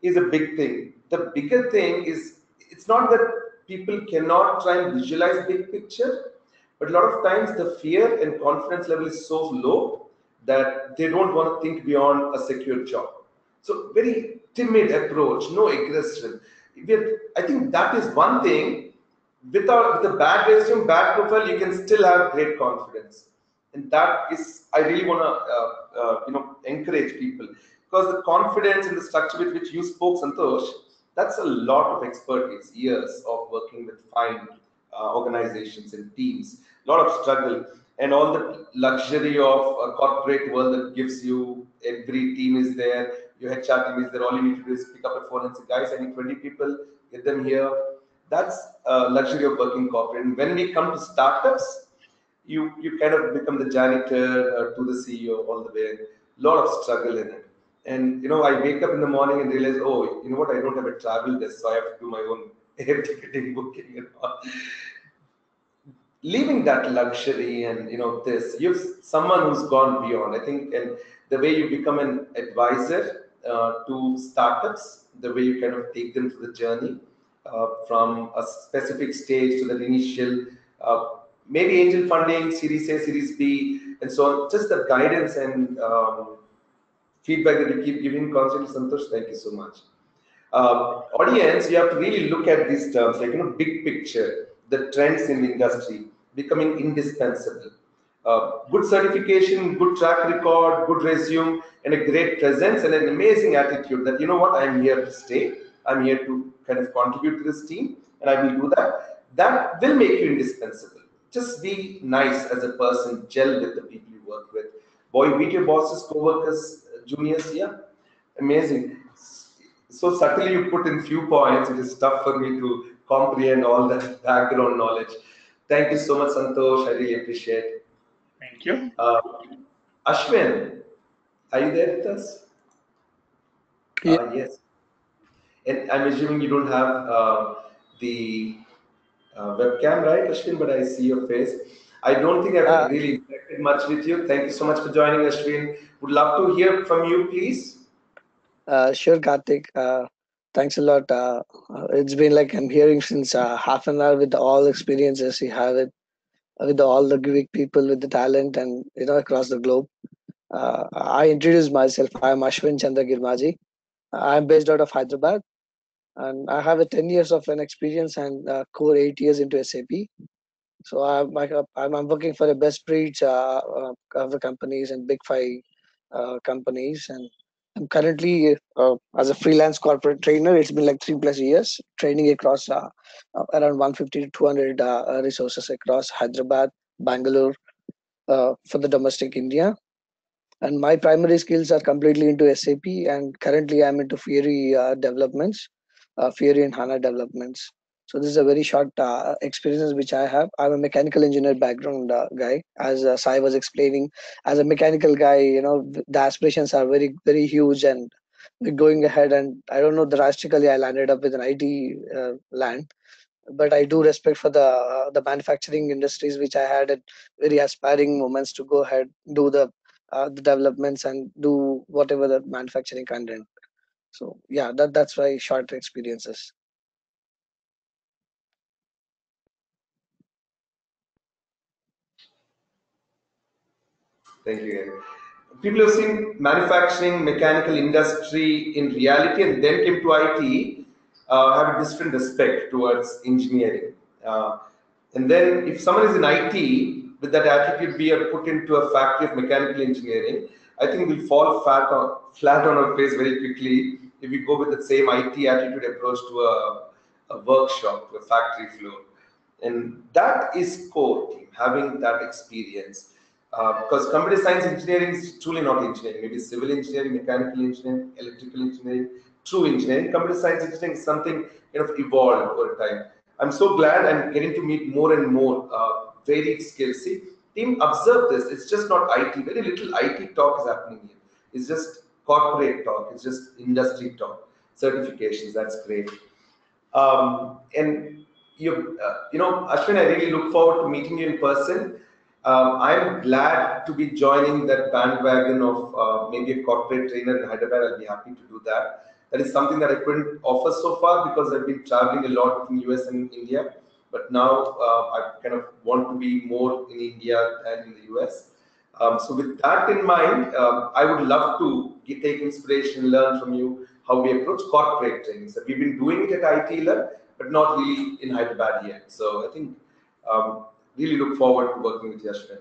is a big thing. The bigger thing is, it's not that people cannot try and visualize big picture, but a lot of times the fear and confidence level is so low that they don't want to think beyond a secure job. So very timid approach, no aggression. I think that is one thing. With a bad resume, bad profile, you can still have great confidence, and that is I really want to encourage people, because the confidence and the structure with which you spoke, Santosh, that's a lot of expertise, years of working with fine organizations and teams, a lot of struggle, and all the luxury of a corporate world that gives you every team is there, your HR team is there. All you need to do is pick up a phone and say, guys, I need 20 people, get them here. That's luxury of working corporate. And when we come to startups, you kind of become the janitor to the CEO all the way. A lot of struggle in it. And I wake up in the morning and realize, oh, you know what? I don't have a travel desk, so I have to do my own air ticketing, booking, and all. Leaving that luxury and this, you've someone who's gone beyond, I think. And the way you become an advisor to startups, the way you kind of take them through the journey from a specific stage to that initial maybe angel funding, series A, series B, and so on. Just the guidance and feedback that you keep giving constantly, Santosh, thank you so much. Audience, you have to really look at these terms, like big picture, the trends in the industry, becoming indispensable. Good certification, good track record, good resume, and a great presence and an amazing attitude that, I'm here to stay. I'm here to kind of contribute to this team, and I will do that. That will make you indispensable. Just be nice as a person, gel with the people you work with. Boy, meet your bosses, co-workers, juniors, yeah, amazing. So subtly you put in few points, it is tough for me to comprehend all that background knowledge. Thank you so much, Santhosh. I really appreciate it. Thank you. Ashwin, are you there with us? Yeah. Yes. And I'm assuming you don't have the webcam, right, Ashwin? But I see your face. I don't think I've really interacted much with you. Thank you so much for joining, Ashwin. Would love to hear from you, please. Sure, Karthik. Thanks a lot. It's been like I'm hearing since half an hour with all experiences you have it with all the Greek people with the talent and across the globe. I introduce myself. I am Ashwin Chandra Girmaji. I'm based out of Hyderabad, and I have a 10 years of an experience and core 8 years into SAP. So I'm working for the best breeds of the companies and big five companies, and I'm currently as a freelance corporate trainer. It's been like 3+ years training across around 150 to 200 resources across Hyderabad, Bangalore for the domestic India. And my primary skills are completely into SAP, and currently I'm into Fiori developments, Fiori and HANA developments. So this is a very short experience which I have. I'm a mechanical engineer background guy. As Sai was explaining, as a mechanical guy, the aspirations are very, very huge, and we're going ahead. And I don't know, drastically, I landed up with an IT land, but I do respect for the manufacturing industries, which I had at very aspiring moments to go ahead, do the developments and do whatever the manufacturing content. So yeah, that's why short experiences. Thank you. People have seen manufacturing, mechanical industry in reality and then came to IT have a different respect towards engineering. And then if someone is in IT with that attitude, we are put into a factory of mechanical engineering, I think we'll fall flat on our face very quickly if we go with the same IT attitude approach to a workshop, to a factory floor. And that is core, team, having that experience. Because computer science engineering is truly not engineering. Maybe civil engineering, mechanical engineering, electrical engineering, true engineering. Computer science engineering is something kind of evolved over time. I'm so glad I'm getting to meet more and more varied skills. See, team, observe this. It's just not IT. Very little IT talk is happening here. It's just corporate talk. It's just industry talk. Certifications. That's great. And Ashwin, I really look forward to meeting you in person. I'm glad to be joining that bandwagon of maybe a corporate trainer in Hyderabad. I'll be happy to do that. That is something that I couldn't offer so far because I've been traveling a lot in US and India. But now I kind of want to be more in India and in the US. So with that in mind, I would love to take inspiration, learn from you how we approach corporate training. So we've been doing it at iTeLearn, but not really in Hyderabad yet. So I think really look forward to working with you, Ashwin.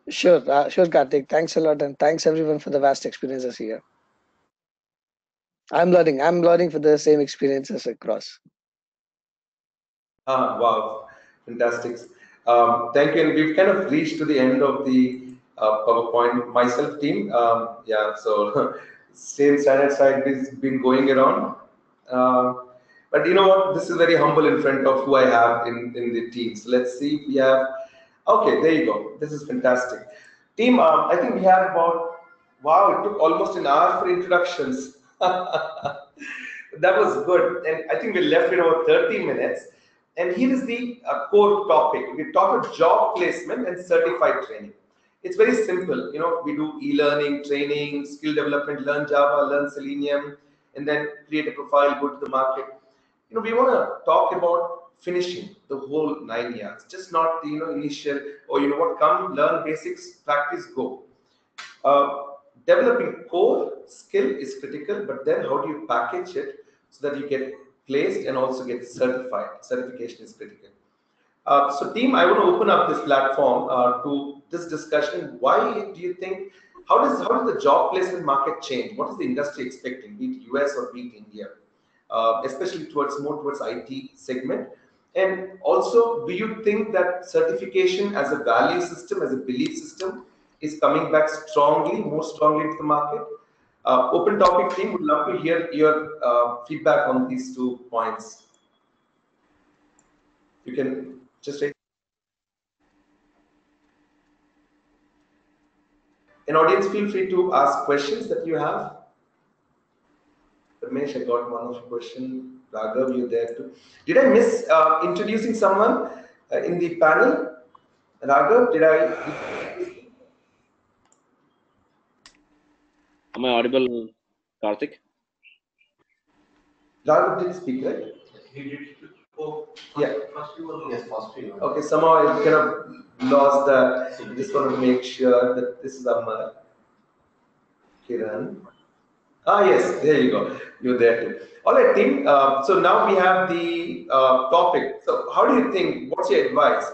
Sure, Karthik. Thanks a lot, and thanks everyone for the vast experiences here. I'm learning for the same experiences across. Wow, fantastic. Thank you. And we've kind of reached to the end of the PowerPoint myself team. Yeah, so same standard side has been going around. But you know what? This is very humble in front of who I have in the team. So let's see if we have. Okay, there you go. This is fantastic. Team, I think we have about, wow, it took almost an hour for introductions. That was good. And I think we left with about 30 minutes. And here is the core topic. We talk about job placement and certified training. It's very simple. We do e-learning, training, skill development, learn Java, learn Selenium, and then create a profile, go to the market. We want to talk about finishing the whole 9 years, just not the initial or come learn basics, practice, go. Developing core skill is critical, but then how do you package it so that you get placed and also get certified? Certification is critical. So team, I want to open up this platform to this discussion. Why do you think, how does the job placement market change? What is the industry expecting, be it US or be it India, especially more towards IT segment? And also, do you think that certification as a value system, as a belief system, is coming back more strongly into the market? Open topic team, would love to hear your feedback on these 2 points. You can just raise. An audience, feel free to ask questions that you have. Ramesh, I got one of your question. Raghav, you're there too. Did I miss introducing someone in the panel? Raghav, did I? Am I audible, Karthik? Raghav did speak, right? He did. Oh, yeah. First you were. Yes, first you were. Okay, somehow I kind of lost that. So just want to make sure that this is Amar. Kiran. Yes, there you go. You're there too. All right, team. So now we have the topic. So how do you think, what's your advice?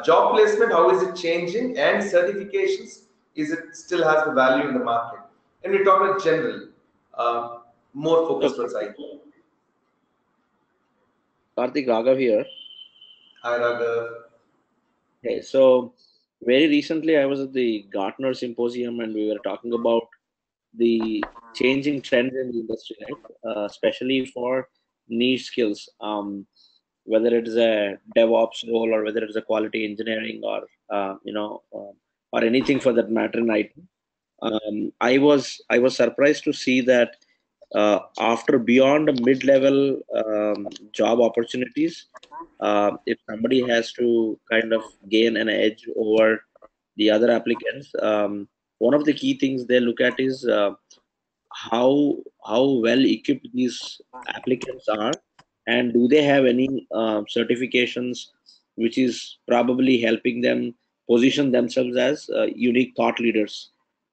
Job placement, how is it changing? And certifications, is it still has the value in the market? And we talk about general, more focused on IT. Karthik, Raghav here. Hi, Raghav. Okay, so very recently I was at the Gartner Symposium and we were talking about the changing trends in the industry, right? Especially for niche skills, whether it is a DevOps role or whether it is a quality engineering or or anything for that matter in IT. I was surprised to see that after beyond mid-level job opportunities, if somebody has to kind of gain an edge over the other applicants, one of the key things they look at is how well equipped these applicants are, and do they have any certifications which is probably helping them position themselves as unique thought leaders,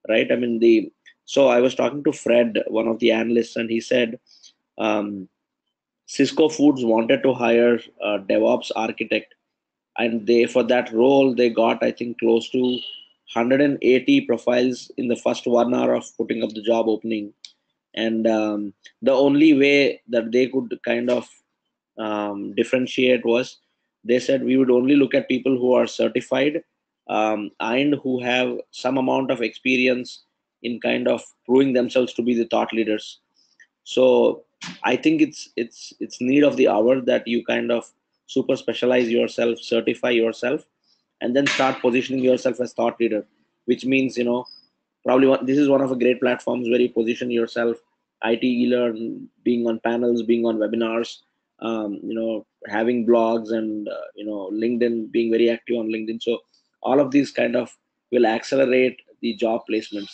right? I mean, so I was talking to Fred, one of the analysts, and he said Cisco Foods wanted to hire a DevOps architect, and they, for that role, they got, I think, close to 180 profiles in the first 1 hour of putting up the job opening. And the only way that they could kind of differentiate was, they said we would only look at people who are certified and who have some amount of experience in kind of proving themselves to be the thought leaders. So I think it's need of the hour that you kind of super specialize yourself, certify yourself, and then start positioning yourself as thought leader, which means, probably this is one of the great platforms where you position yourself. iTeLearn, being on panels, being on webinars, having blogs, and LinkedIn, being very active on LinkedIn. So all of these kind of will accelerate the job placements.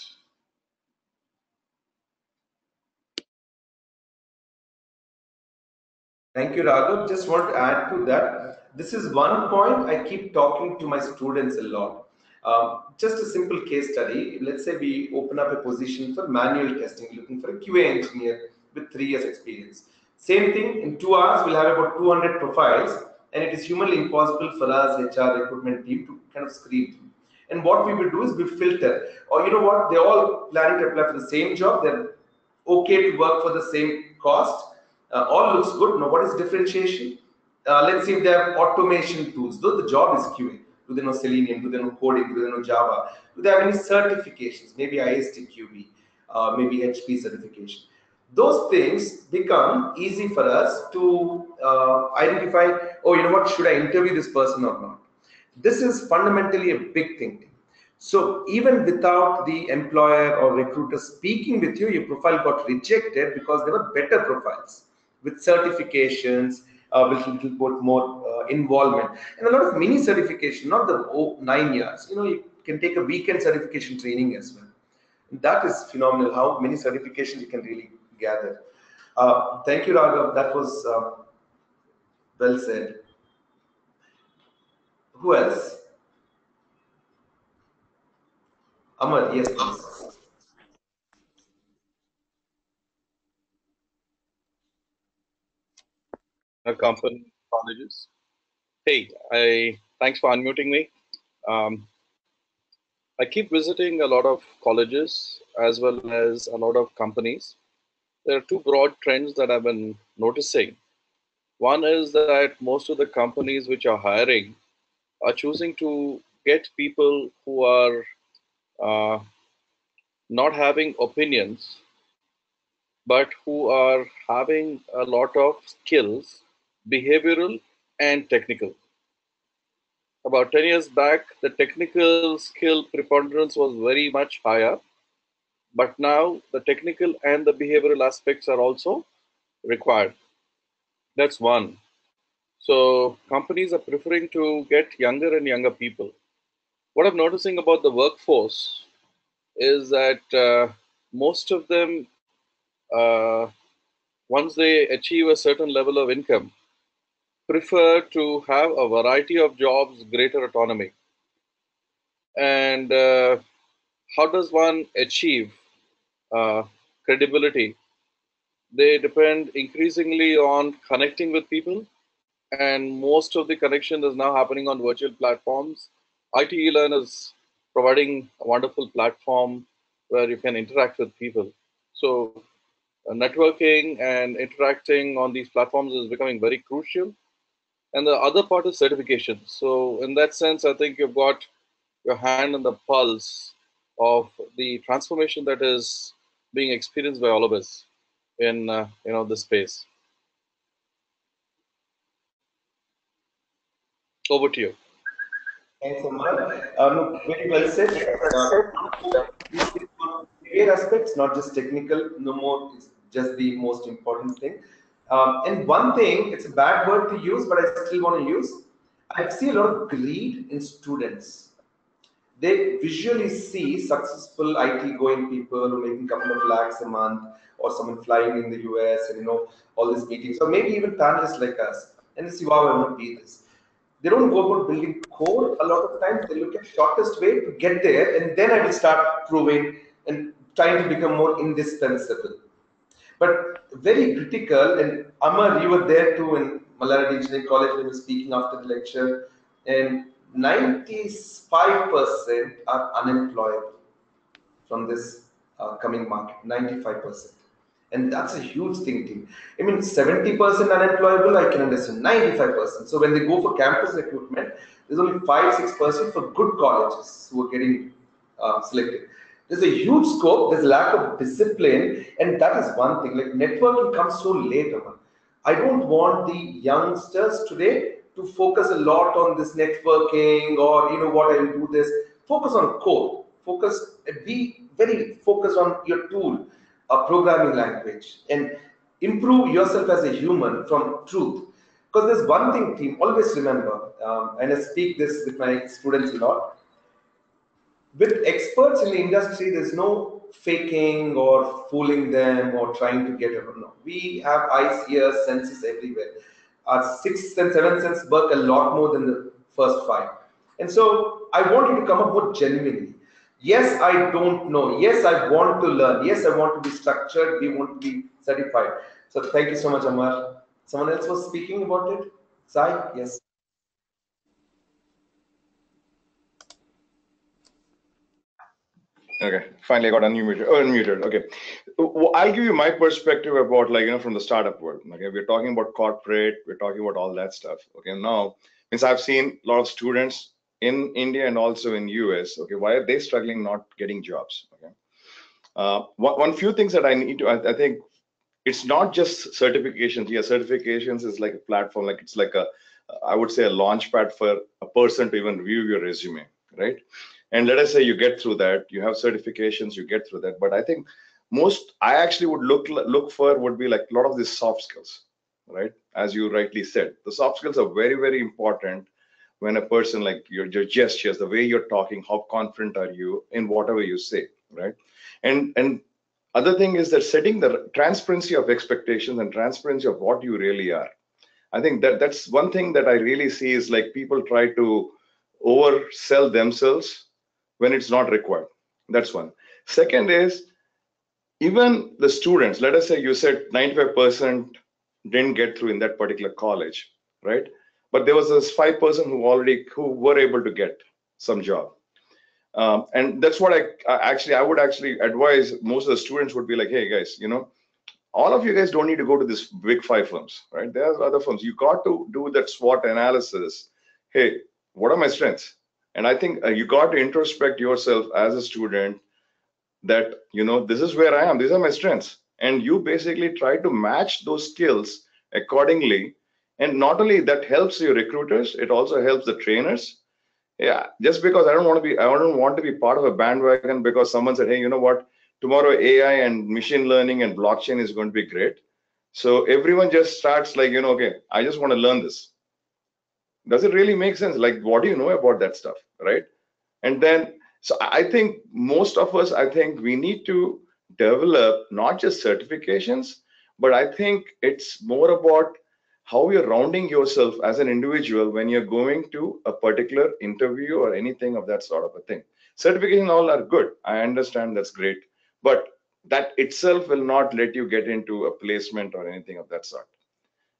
Thank you, Raghav. Just want to add to that. This is one point I keep talking to my students a lot. Just a simple case study. Let's say we open up a position for manual testing, looking for a QA engineer with 3 years experience. Same thing, in 2 hours, we'll have about 200 profiles, and it is humanly impossible for us, HR recruitment team, to kind of screen through. And what we will do is we filter. Or you know what? They're all planning to apply for the same job. They're okay to work for the same cost. All looks good. Now, what is differentiation? Let's see if they have automation tools. Though the job is QA. Do they know Selenium? Do they know coding? Do they know Java? Do they have any certifications? Maybe ISTQB, maybe HP certification. Those things become easy for us to identify, oh, you know what, should I interview this person or not? This is fundamentally a big thing. So even without the employer or recruiter speaking with you, your profile got rejected because there were better profiles with certifications, with a little bit more involvement, and a lot of mini certification, not the 9 years. You can take a weekend certification training as well. That is phenomenal, how many certifications you can really gather. Thank you, Raghav. That was well said. Who else? Amar, yes, please. Company colleges. Hey, thanks for unmuting me. I keep visiting a lot of colleges as well as a lot of companies. There are two broad trends that I've been noticing. One is that most of the companies which are hiring are choosing to get people who are not having opinions, but who are having a lot of skills, behavioral and technical. About 10 years back, the technical skill preponderance was very much higher, but now the technical and the behavioral aspects are also required. That's one. So companies are preferring to get younger and younger people. What I'm noticing about the workforce is that most of them, once they achieve a certain level of income, prefer to have a variety of jobs, greater autonomy. And how does one achieve credibility? They depend increasingly on connecting with people, and most of the connection is now happening on virtual platforms. iTeLearn is providing a wonderful platform where you can interact with people. So networking and interacting on these platforms is becoming very crucial. And the other part is certification. So in that sense, I think you've got your hand on the pulse of the transformation that is being experienced by all of us in this space. Over to you. Thanks, Amar. Very well said. Career aspects, not just technical, no more, it's just the most important thing. And one thing, it's a bad word to use, but I still want to use. I see a lot of greed in students. They visually see successful IT going people who are making a couple of lakhs a month, or someone flying in the US, and all these meetings, or maybe even panelists like us, and they see, wow, I want to be this. They don't go about building code a lot of times. They look at shortest way to get there, and then I will start proving and trying to become more indispensable. But very critical, and Amar, you were there too in Malad Engineering College when we were speaking after the lecture, and 95% are unemployable from this coming market, 95%. And that's a huge thing, team. I mean, 70% unemployable, I can understand, 95%. So when they go for campus recruitment, there's only 5-6% for good colleges who are getting selected. There's a huge scope, there's lack of discipline, and that is one thing. Like networking comes so late, Amar. I don't want the youngsters today to focus a lot on this networking or what I will do this. Focus on code. Be very focused on your tool, a programming language, and improve yourself as a human from truth. Because there's one thing, team, always remember, and I speak this with my students a lot. With experts in the industry, there's no faking or fooling them or trying to get over. No, we have eyes, ears, senses everywhere. Our sixth and seventh sense work a lot more than the first five. And so I want you to come up more genuinely. Yes, I don't know. Yes, I want to learn. Yes, I want to be structured. We want to be certified. So thank you so much, Amar. Someone else was speaking about it? Sai? Yes. Okay, finally I got unmuted. Okay, I'll give you my perspective about from the startup world. Okay, we're talking about corporate, we're talking about all that stuff. Okay, now since I've seen a lot of students in India and also in US. Okay, why are they struggling not getting jobs? Okay, one few things that I need to. I think it's not just certifications. Yeah, certifications is like a platform. Like it's like I would say a launch pad for a person to even view your resume, right? And let us say you get through that, you have certifications, you get through that. But I think I actually would look for would be like a lot of these soft skills, right? As you rightly said, the soft skills are very, very important when a person, like your gestures, the way you're talking, how confident are you in whatever you say, right? And other thing is that setting the transparency of expectations and transparency of what you really are. I think that's one thing that I really see is like people try to oversell themselves when it's not required. That's one. Second is even the students, let us say you said 95% didn't get through in that particular college, right? But there was this 5% who were able to get some job. And that's what I would actually advise most of the students would be like, hey guys, all of you guys don't need to go to this big 5 firms, right? There's other firms. You got to do that SWOT analysis. Hey, what are my strengths? And I think you got to introspect yourself as a student that, this is where I am. These are my strengths. And you basically try to match those skills accordingly. And not only that helps your recruiters, it also helps the trainers. Yeah, just because I don't want to be part of a bandwagon because someone said, hey, you know what? Tomorrow AI and machine learning and blockchain is going to be great. So everyone just starts like, okay, I just want to learn this. Does it really make sense? Like, what do you know about that stuff, right? And then, so I think most of us, I think we need to develop not just certifications, but I think it's more about how you're rounding yourself as an individual when you're going to a particular interview or anything of that sort of a thing. Certification all are good. I understand that's great, but that itself will not let you get into a placement or anything of that sort.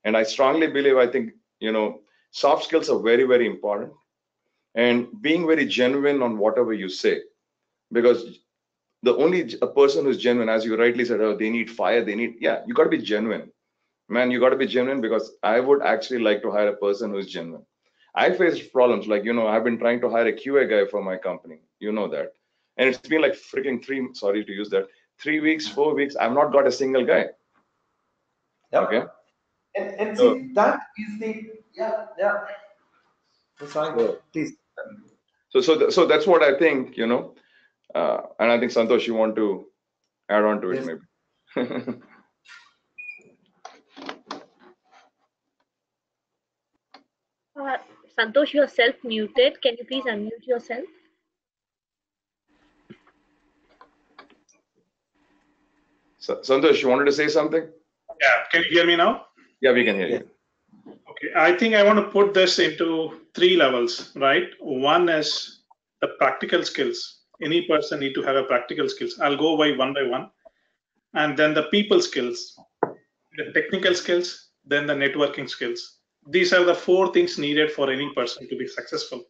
And I strongly believe, I think, soft skills are very, very important. And being very genuine on whatever you say, because the only a person who's genuine, as you rightly said, oh, they need fire, you got to be genuine, man. You got to be genuine, because I would actually like to hire a person who's genuine. I faced problems like, I've been trying to hire a QA guy for my company, that, and it's been like freaking 3 weeks, 4 weeks, I've not got a single guy. Yep. Okay. And see, that is the Sorry, please. So that's what I think, and I think Santhosh, you want to add on to it, yes. Maybe. Santhosh, you're self-muted. Can you please unmute yourself? Santhosh, you wanted to say something? Yeah, can you hear me now? Yeah, we can hear you. I think I want to put this into 3 levels, right? One is the practical skills. Any person need to have a practical skills. I'll go by one, and then the people skills, the technical skills, then the networking skills. These are the 4 things needed for any person to be successful.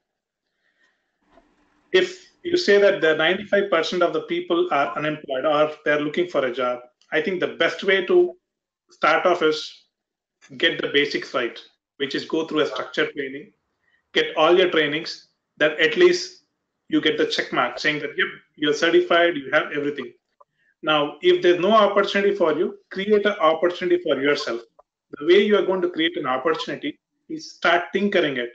If you say that the 95% of the people are unemployed or they're looking for a job, I think the best way to start off is get the basics right, which is go through a structured training, get all your trainings, that at least you get the check mark saying that, yep, you're certified, you have everything. Now, if there's no opportunity for you, create an opportunity for yourself. The way you are going to create an opportunity is start tinkering it.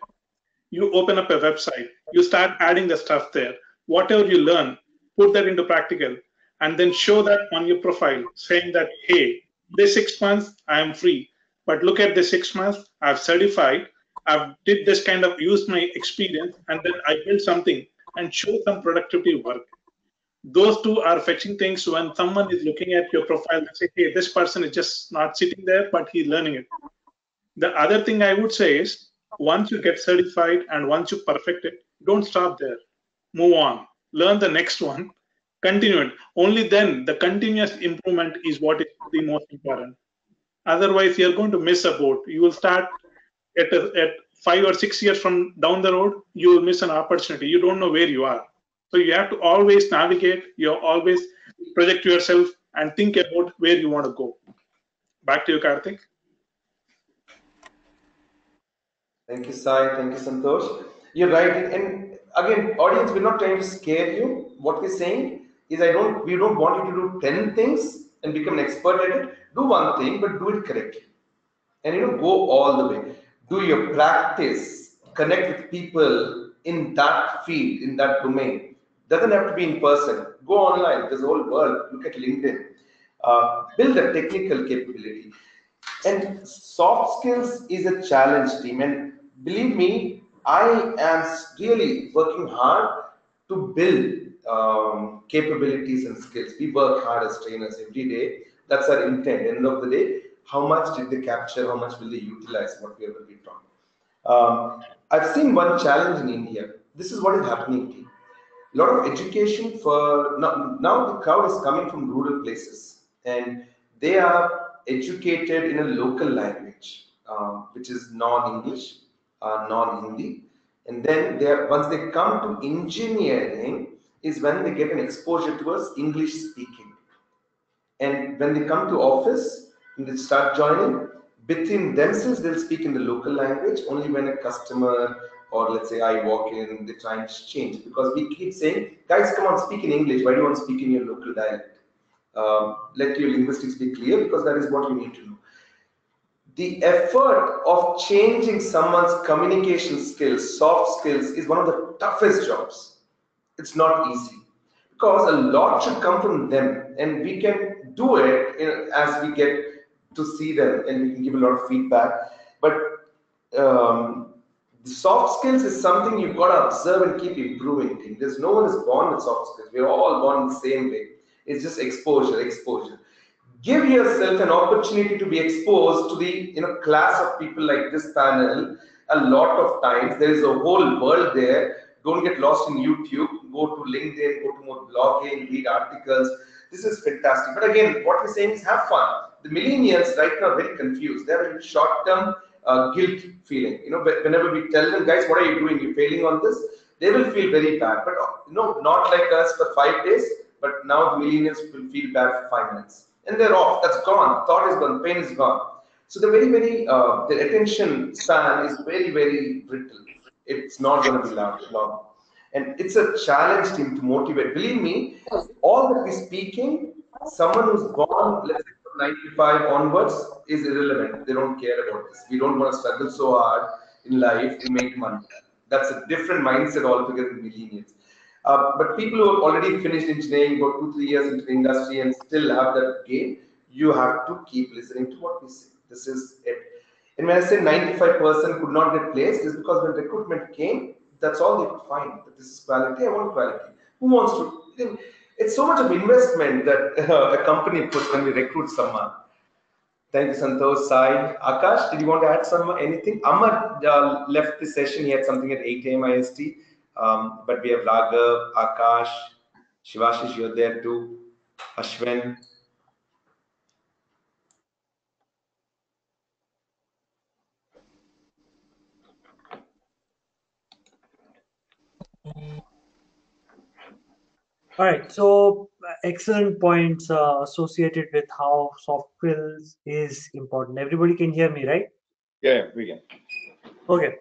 You open up a website, you start adding the stuff there. Whatever you learn, put that into practical, and then show that on your profile, saying that, hey, this 6 months I am free, but look at this 6 months, I've certified, I've did this kind of used my experience, and then I built something, and show some productivity work. Those 2 are fetching things when someone is looking at your profile and say, hey, this person is just not sitting there, but he's learning it. The other thing I would say is, once you get certified and once you perfect it, don't stop there. Move on. Learn the next one. Continue it. Only then the continuous improvement is what is the most important. Otherwise, you're going to miss a boat. You will start at 5 or 6 years from down the road, you will miss an opportunity. You don't know where you are. So you have to always navigate. You always project yourself and think about where you want to go. Back to you, Karthik. Thank you, Sai. Thank you, Santhosh. You're right. And again, audience, we're not trying to scare you. What we're saying is, we don't want you to do 10 things and become an expert at it. Do one thing, but do it correctly. And go all the way. Do your practice. Connect with people in that field, in that domain. Doesn't have to be in person. Go online. There's a whole world. Look at LinkedIn. Build a technical capability. And soft skills is a challenge, team. And believe me, I am really working hard to build capabilities and skills. We work hard as trainers every day. That's our intent. End of the day, how much did they capture? How much will they utilize what we will be taught? I've seen one challenge in India. This is what is happening, team. A lot of education for now the crowd is coming from rural places, and they are educated in a local language, which is non-English, non-Hindi, and then once they come to engineering is when they get an exposure towards English speaking. And when they come to office and they start joining, between themselves they'll speak in the local language. Only when a customer or let's say I walk in, they try and change, because we keep saying, guys, come on, speak in English. Why do you want to speak in your local dialect? Let your linguistics be clear, because that is what you need to know. The effort of changing someone's communication skills, soft skills, is one of the toughest jobs. It's not easy, because a lot should come from them, and we can do it as we get to see them, and we can give a lot of feedback. But the soft skills is something you've got to observe and keep improving. There's no one is born with soft skills. We're all born the same way. It's just exposure. Give yourself an opportunity to be exposed to the class of people like this panel. A lot of times there is a whole world there. Don't get lost in YouTube. Go to LinkedIn, go to more blogging, read articles. This is fantastic. But again, what we're saying is have fun. The millennials right now are very confused. They're in short-term guilt feeling. Whenever we tell them, guys, what are you doing? You're failing on this. They will feel very bad. But not like us for 5 days. But now the millennials will feel bad for 5 minutes. And they're off. That's gone. Thought is gone. Pain is gone. So the the attention span is very, very brittle. It's not going to be long. And it's a challenge team to motivate. Believe me, all that we're speaking, someone who's born, let's say from 95 onwards, is irrelevant. They don't care about this. We don't want to struggle so hard in life to make money. That's a different mindset altogether in millennials. But people who have already finished engineering, about 2-3 years into the industry and still have that game, you have to keep listening to what we say. This is it. And when I say 95% could not get placed, is because when recruitment came, that's all they could find. That this is quality, I want quality. Who wants to? It's so much of investment that a company puts when we recruit someone. Thank you, Santhosh. Sai. Akash, did you want to add anything? Amar left the session. He had something at 8 a.m. IST. But we have Raghav, Akash, Shivashish, you're there too. Ashwin. All right, so excellent points associated with how soft skills is important. Everybody can hear me, right? Yeah, we can. Okay,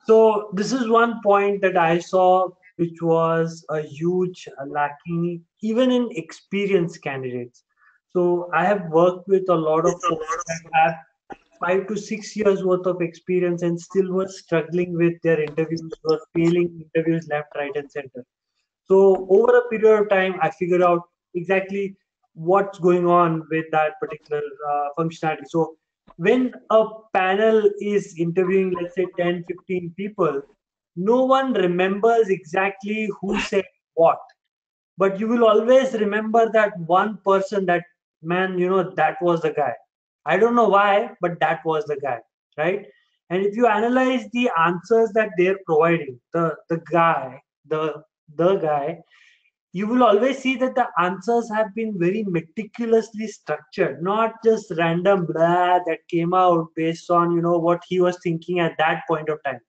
so this is one point that I saw which was a huge lacking even in experienced candidates. So I have worked with a lot of folks that have 5 to 6 years worth of experience and still were struggling with their interviews, were failing interviews left, right, and center. So over a period of time, I figured out exactly what's going on with that particular functionality. So when a panel is interviewing, let's say 10, 15 people, no one remembers exactly who said what, but you will always remember that one person, that man, that was the guy. I don't know why, but that was the guy, right? And if you analyze the answers that they're providing, the guy, you will always see that the answers have been very meticulously structured, not just random blah that came out based on what he was thinking at that point of time.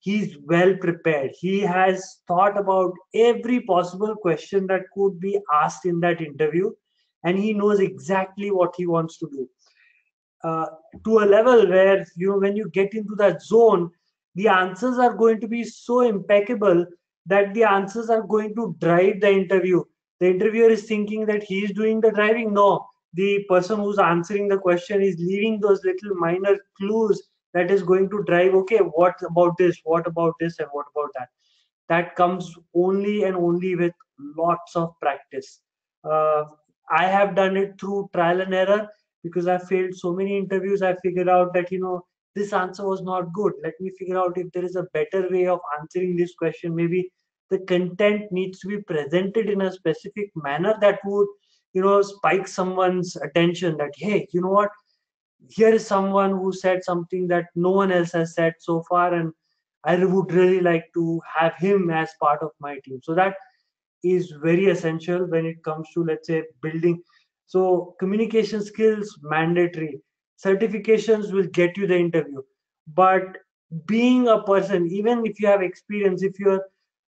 He's well prepared. He has thought about every possible question that could be asked in that interview, and he knows exactly what he wants to do. uh, to a level where when you get into that zone, the answers are going to be so impeccable that the answers are going to drive the interview. The interviewer is thinking that he is doing the driving. No, the person who's answering the question is leaving those little minor clues that is going to drive. Okay, what about this, what about this, and what about that. That comes only and only with lots of practice. uh, I have done it through trial and error, because I failed so many interviews. I figured out that this answer was not good. Let me figure out if there is a better way of answering this question. Maybe the content needs to be presented in a specific manner that would spike someone's attention, that hey, you know what, here is someone who said something that no one else has said so far, and I would really like to have him as part of my team. So that is very essential when it comes to, let's say, building. So communication skills mandatory. Certifications will get you the interview, but being a person, even if you have experience, if you're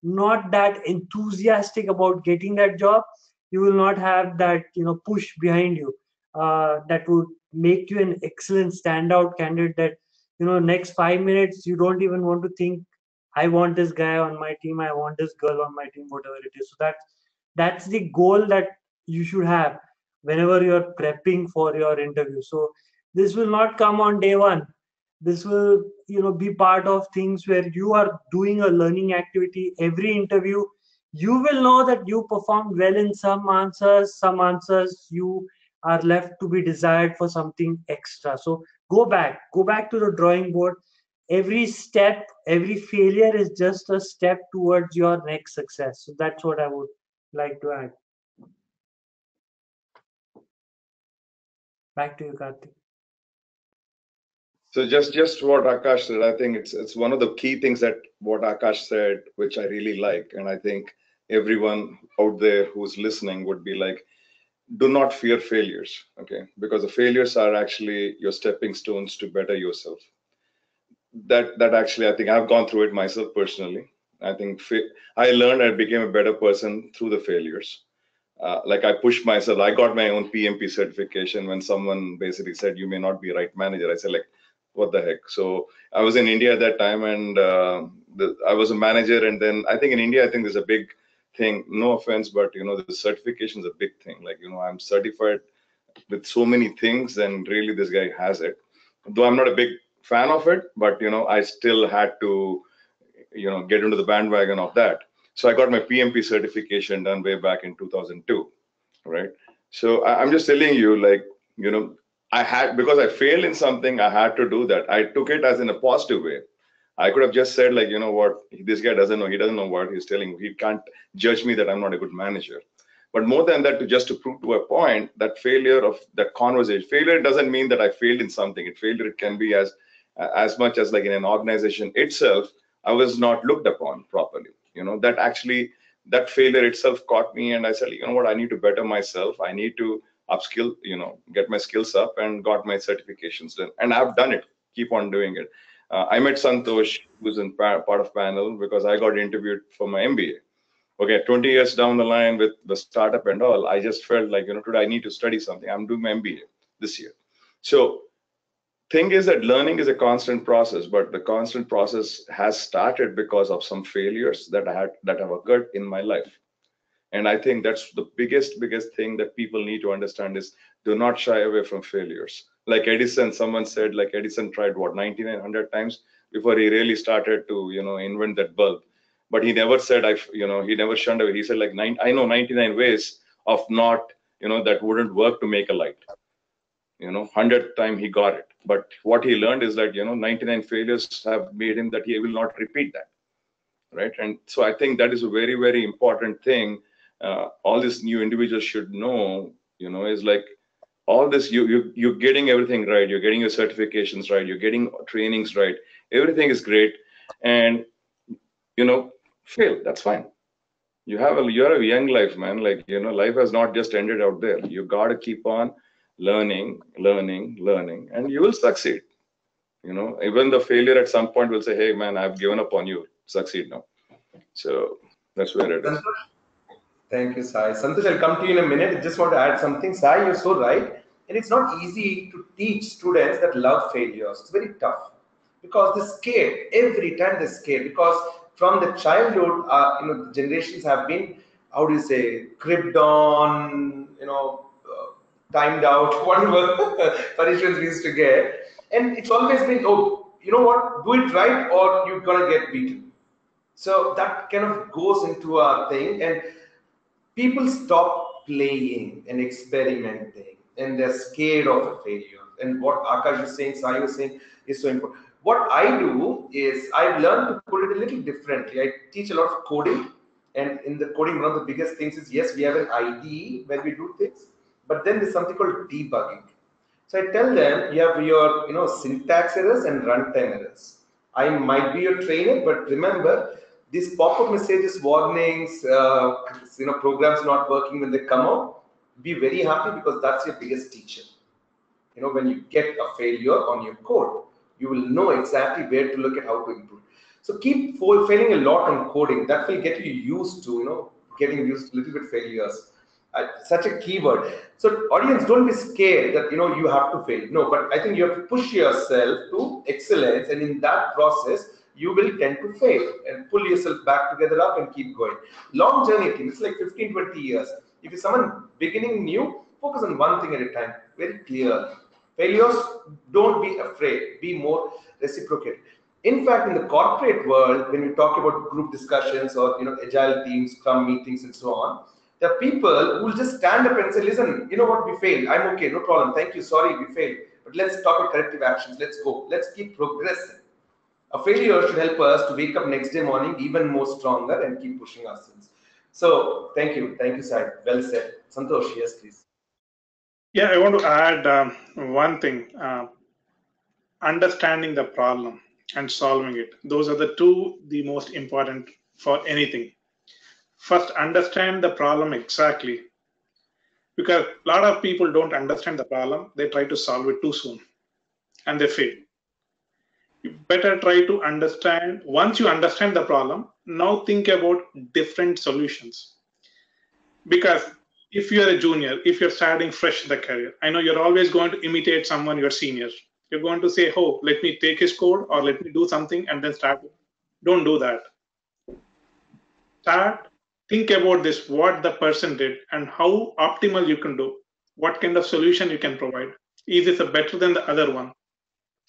not that enthusiastic about getting that job, you will not have that push behind you that would make you an excellent standout candidate, that next 5 minutes you don't even want to think, I want this guy on my team, I want this girl on my team, whatever it is. So that's the goal that you should have whenever you're prepping for your interview. So this will not come on day one. This will be part of things where you are doing a learning activity every interview. You will know that you performed well in some answers you are left to be desired for something extra. So go back to the drawing board. Every step, every failure is just a step towards your next success. So that's what I would like to add. Back to you, Karthik. So just what Akash said, I think it's one of the key things that what Akash said, which I really like, and I think everyone out there who's listening would be like, do not fear failures, okay? Because the failures are actually your stepping stones to better yourself. That actually, I think I've gone through it myself personally. I think I learned and became a better person through the failures. Like I pushed myself. I got my own PMP certification when someone basically said you may not be right manager. I said like, what the heck? So I was in India at that time, and I was a manager. And then I think in India, I think there's a big thing. No offense, but the certification is a big thing. Like I'm certified with so many things, and really this guy has it. Though I'm not a big fan of it, but I still had to get into the bandwagon of that. So I got my PMP certification done way back in 2002, right? So I'm just telling you, like, I had, because I failed in something, I had to do that. I took it as in a positive way. I could have just said, like, you know what, this guy doesn't know, he doesn't know what he's telling me. He can't judge me that I'm not a good manager. But more than that, to prove to a point that failure of that conversation, failure doesn't mean that I failed in something. Failure it can be as much as like in an organization itself, I was not looked upon properly. That failure itself caught me, and I said, you know what, I need to better myself. I need to upskill, get my skills up, and got my certifications done. And I've done it, keep on doing it. I met Santhosh, who's in part of panel, because I got interviewed for my MBA. Okay, 20 years down the line with the startup and all, I just felt like, today I need to study something. I'm doing my MBA this year. So thing is that learning is a constant process, but the constant process has started because of some failures that have occurred in my life. And I think that's the biggest thing that people need to understand is do not shy away from failures. Like Edison, someone said, like Edison tried 9,900 times before he really started to, invent that bulb. But he never said, he never shunned away. He said, like, I know 99 ways of not, that wouldn't work to make a light. 100th time he got it. But what he learned is that, 99 failures have made him that he will not repeat that. Right. And so I think that is a very, very important thing. All these new individuals should know, is like all this, you're getting everything right. You're getting your certifications right. You're getting trainings right. Everything is great. And, fail, that's fine. You have a young life, man. Like, life has not just ended out there. You got to keep on learning, and you will succeed. Even the failure at some point will say, hey, man, I've given up on you. Succeed now. So that's where it is. Thank you, Sai. Santhosh, I'll come to you in a minute. I just want to add something. Sai, you're so right. And it's not easy to teach students that love failures. It's very tough because they're scared. Every time they're scared because from the childhood, the generations have been, how do you say, cribbed on, timed out, whatever punishments we used to get. And it's always been, oh, you know what, do it right or you're going to get beaten. So that kind of goes into our thing. And people stop playing and experimenting and they're scared of a failure. And what Akash is saying, Sai was saying is so important. What I do is I've learned to put it a little differently. I teach a lot of coding. And in the coding, one of the biggest things is, yes, we have an IDE where we do things, but then there's something called debugging. So I tell them you have your syntax errors and runtime errors. I might be your trainer, but remember, these pop-up messages, warnings, programs not working when they come out, be very happy because that's your biggest teacher. When you get a failure on your code, you will know exactly where to look at how to improve. So keep failing a lot on coding. That will get you used to, getting used to a little bit failures. Such a keyword. So audience, don't be scared that, you have to fail. No, but I think you have to push yourself to excellence. And in that process, you will tend to fail and pull yourself back together up and keep going. Long journey team, it's like 15, 20 years. If you're someone beginning new, focus on one thing at a time, very clear. Failures, don't be afraid, be more reciprocated. In fact, in the corporate world, when we talk about group discussions or agile teams, scrum meetings and so on, there are people who will just stand up and say, listen, you know what, we failed. I'm okay, no problem. Thank you, sorry, we failed. But let's talk about corrective actions. Let's go. Let's keep progressing. A failure should help us to wake up next day morning even more stronger and keep pushing ourselves. So thank you, Sai. Well said. Santhosh, yes, please. Yeah, I want to add one thing. Understanding the problem and solving it. Those are the most important for anything. First, understand the problem exactly. Because a lot of people don't understand the problem. They try to solve it too soon and they fail. You better try to understand. Once you understand the problem, now think about different solutions. Because if you're a junior, if you're starting fresh in the career, I know you're always going to imitate someone, your senior. You're going to say, oh, let me take his code or let me do something and then start. Don't do that. Think about this, what the person did and how optimal you can do, what kind of solution you can provide. Is this better than the other one?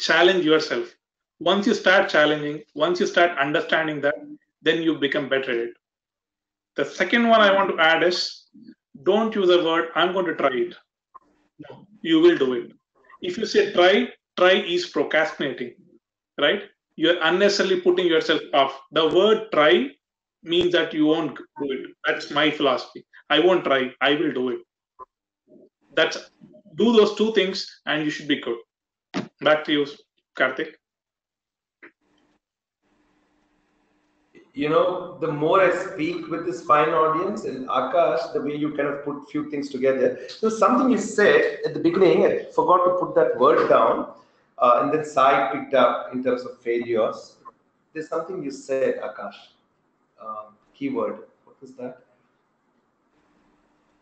Challenge yourself. Once you start challenging, once you start understanding that, then you become better at it. The second one I want to add is, don't use the word, I'm going to try it. No, you will do it. If you say try is procrastinating, right? You're unnecessarily putting yourself off. The word try means that you won't do it. That's my philosophy. I won't try. I will do it. Do those two things and you should be good. Back to you, Karthik. The more I speak with this fine audience, and Akash, the way you kind of put few things together. So something you said at the beginning, I forgot to put that word down, and then Sai picked up in terms of failures. There's something you said, Akash. Keyword. What was that?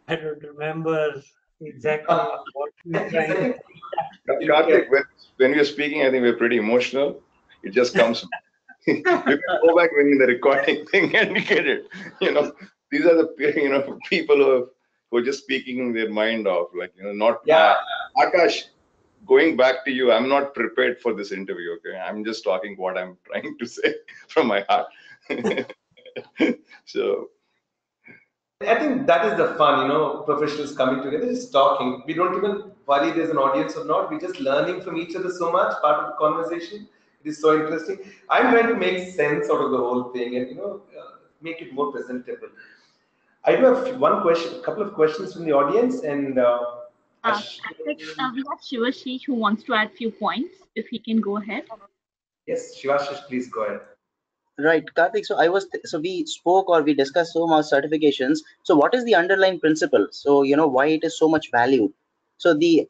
I don't remember exactly what you're trying to say. Karthik, when we are speaking, I think we're pretty emotional. It just comes. We can go back when in the recording thing and get it. These are the people who are just speaking their mind off, not. Yeah. Akash, going back to you, I'm not prepared for this interview. Okay, I'm just talking what I'm trying to say from my heart. So. I think that is the fun, professionals coming together, just talking. We don't even worry there's an audience or not. We're just learning from each other so much, part of the conversation. It is so interesting. I'm trying to make sense out of the whole thing and, make it more presentable. I do have one question, a couple of questions from the audience, and we have Shivashish who wants to add few points. If he can go ahead. Yes, Shivashish, please go ahead. Right, Karthik. So we spoke or we discussed so much certifications. So what is the underlying principle? So why it is so much valued. So the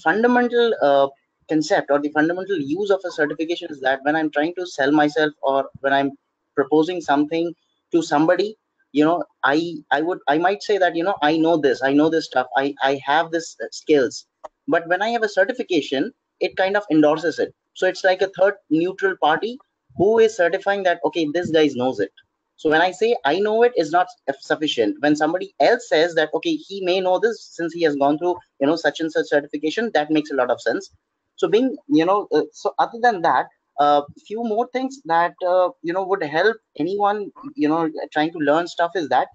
fundamental concept or the fundamental use of a certification is that when I'm trying to sell myself or when I'm proposing something to somebody, I might say that I know this stuff, I have this skills, but when I have a certification, it kind of endorses it. So it's like a third neutral party who is certifying that, okay, this guy knows it. So when I say I know it is not sufficient. When somebody else says that, okay, he may know this since he has gone through such and such certification, that makes a lot of sense. So so other than that, few more things that would help anyone trying to learn stuff is that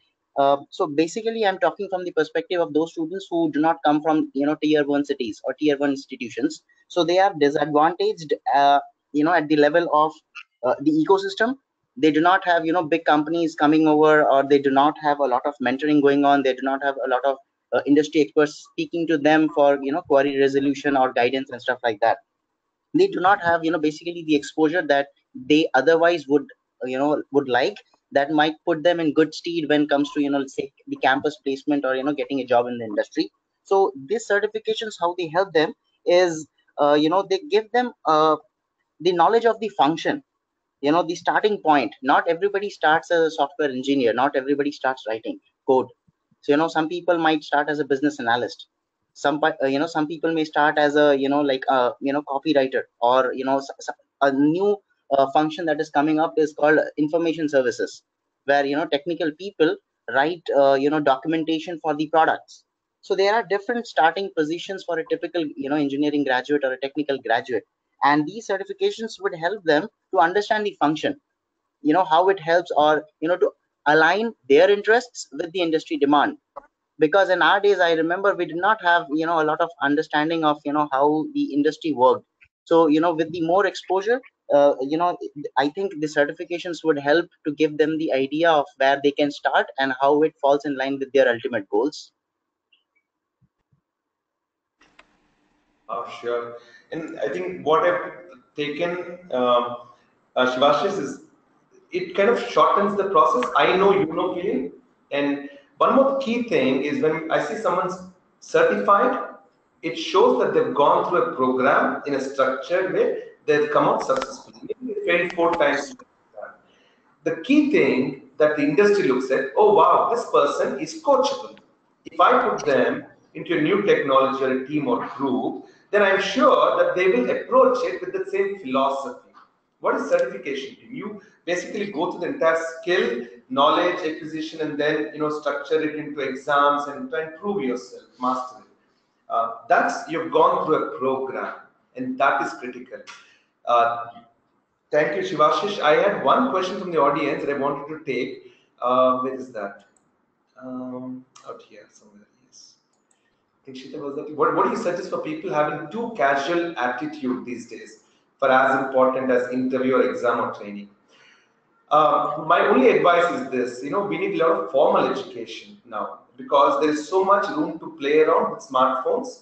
so basically I'm talking from the perspective of those students who do not come from tier 1 cities or tier 1 institutions. So they are disadvantaged at the level of the ecosystem. They do not have big companies coming over, or they do not have a lot of mentoring going on. They do not have a lot of industry experts speaking to them for query resolution or guidance and stuff like that. They do not have basically the exposure that they otherwise would like, that might put them in good stead when it comes to say the campus placement or getting a job in the industry. So these certifications, how they help them is they give them the knowledge of the function, the starting point. Not everybody starts as a software engineer, not everybody starts writing code. So some people might start as a business analyst. Some people may start as a like copywriter, or a new function that is coming up is called information services, where technical people write documentation for the products. So there are different starting positions for a typical engineering graduate or a technical graduate, and these certifications would help them to understand the function, how it helps, or to align their interests with the industry demand. Because in our days, I remember we did not have a lot of understanding of how the industry worked. So with the more exposure, I think the certifications would help to give them the idea of where they can start and how it falls in line with their ultimate goals. Oh, sure. And I think what I've taken, Shivashish, is it kind of shortens the process. I know, feeling. And one more key thing is when I see someone's certified, it shows that they've gone through a program in a structured way, they've come out successfully. Maybe they failed 4 times. The key thing that the industry looks at, oh wow, this person is coachable. If I put them into a new technology or a team or group, then I'm sure that they will approach it with the same philosophy. What is certification? You basically go through the entire skill, knowledge acquisition, and then structure it into exams and try and prove yourself, master it. That's you've gone through a program, and that is critical. Thank you, Shivashish. I had one question from the audience that I wanted to take. Where is that? Out here somewhere. Yes. I think Sheetal was that. What do you suggest for people having too casual attitude these days for as important as interview or exam or training? My only advice is this: we need a lot of formal education now. because there is so much room to play around with smartphones.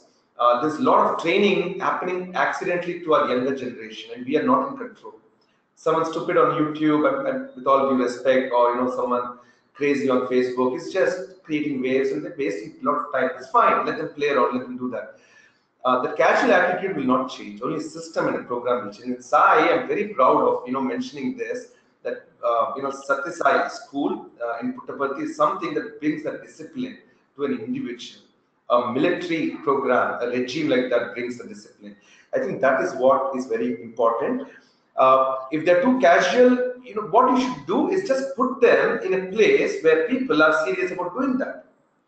There's a lot of training happening accidentally to our younger generation, and we are not in control. Someone stupid on YouTube, and with all due respect, or someone crazy on Facebook is just creating waves and they're wasting a lot of time. It's fine, let them play around, let them do that. The casual attitude will not change. Only system and a program will change. And Sai, I'm very proud of mentioning this, that Satya Sai school in Puttaparthi is something that brings that discipline to an individual. A military program, a regime like that brings the discipline. I think that is what is very important. If they're too casual, what you should do is just put them in a place where people are serious about doing that.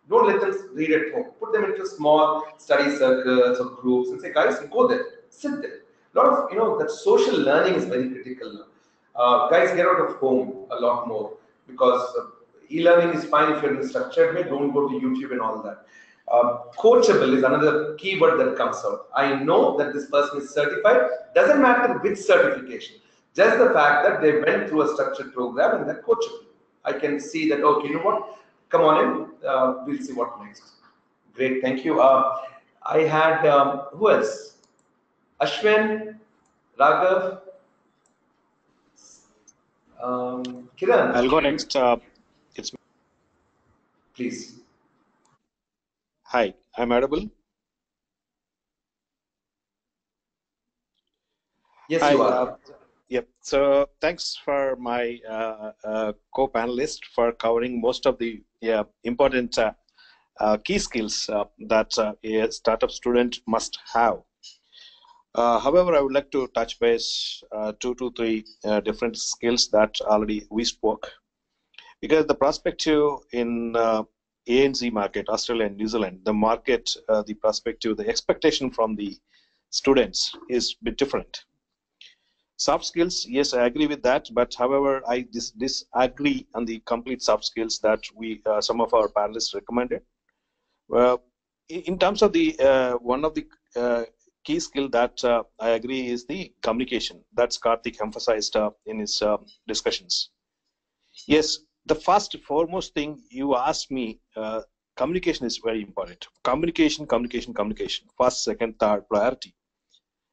Don't let them read at home. Put them into small study circles or groups and say, guys, go there, sit there. A lot of, that social learning is very critical now. Guys, get out of home a lot more, because e-learning is fine if you're in a structured way. Don't go to YouTube and all that. Coachable is another keyword that comes out. I know that this person is certified. Doesn't matter which certification. Just the fact that they went through a structured program and they're coachable. I can see that, okay, you know what? Come on in. We'll see what next. Great, thank you. I had, who else? Ashwin, Raghav, Kiran. I'll go next. It's Please. Hi, I'm audible. Yes, Hi, you are. Yep. So thanks for my co-panelist for covering most of the important key skills that a startup student must have. However, I would like to touch base 2 to 3 different skills that already we spoke, because the perspective in ANZ market, Australia and New Zealand, the market, the perspective, the expectation from the students is a bit different. Soft skills, yes, I agree with that, but however, I disagree on the complete soft skills that we some of our panelists recommended. In terms of the one of the key skill that I agree is the communication. That's Karthik emphasized in his discussions. Yes, the foremost thing you asked me, communication is very important. Communication, first, second, third priority.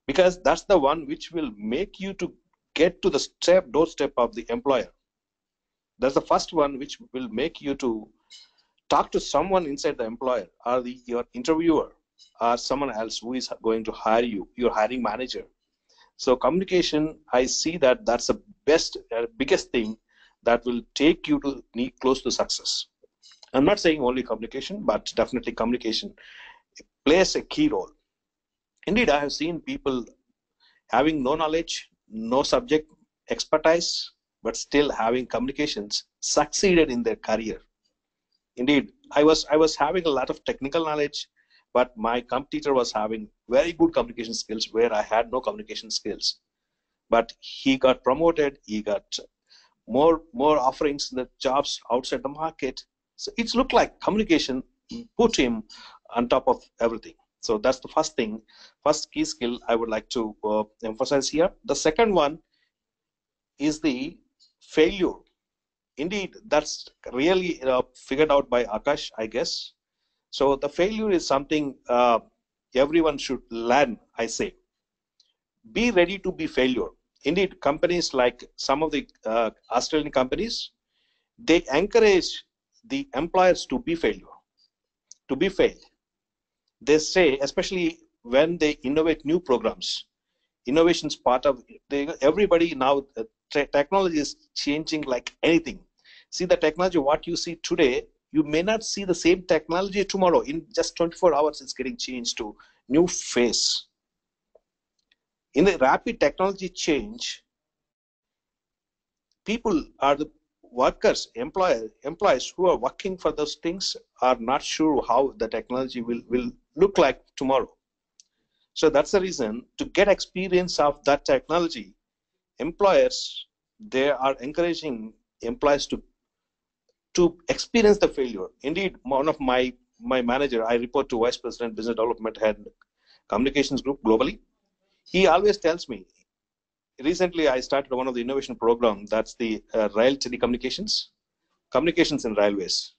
Because that's the one which will make you to get to the doorstep of the employer. That's the first one which will make you to talk to someone inside the employer, or your interviewer, or someone else who is going to hire you, your hiring manager. So communication, I see that that's the biggest thing that will take you to close to success. I'm not saying only communication, but definitely communication plays a key role. Indeed, I have seen people having no knowledge, no subject expertise, but still having communications succeeded in their career. Indeed, I was having a lot of technical knowledge, but my competitor was having very good communication skills where I had no communication skills. But he got promoted, he got more offerings in the jobs outside the market. So it's looked like communication put him on top of everything. So that's the first thing, first key skill I would like to emphasize here. The second one is the failure. Indeed, that's really figured out by Akash, I guess. So the failure is something everyone should learn, I say. Be ready to be failure. Indeed, companies like some of the Australian companies, they encourage the employers to be failure, to be failed. They say, especially when they innovate new programs, innovation is part of everybody now. Technology is changing like anything. See, the technology, what you see today, you may not see the same technology tomorrow. In just 24 hours, it's getting changed to new phase. In the rapid technology change, people are the workers, employees who are working for those things are not sure how the technology will look like tomorrow. So that's the reason, to get experience of that technology, employers, they are encouraging employees to experience the failure. Indeed, one of my manager, I report to Vice President Business Development Head Communications Group globally. He always tells me, recently I started one of the innovation program, that's the rail telecommunications, communications in railways.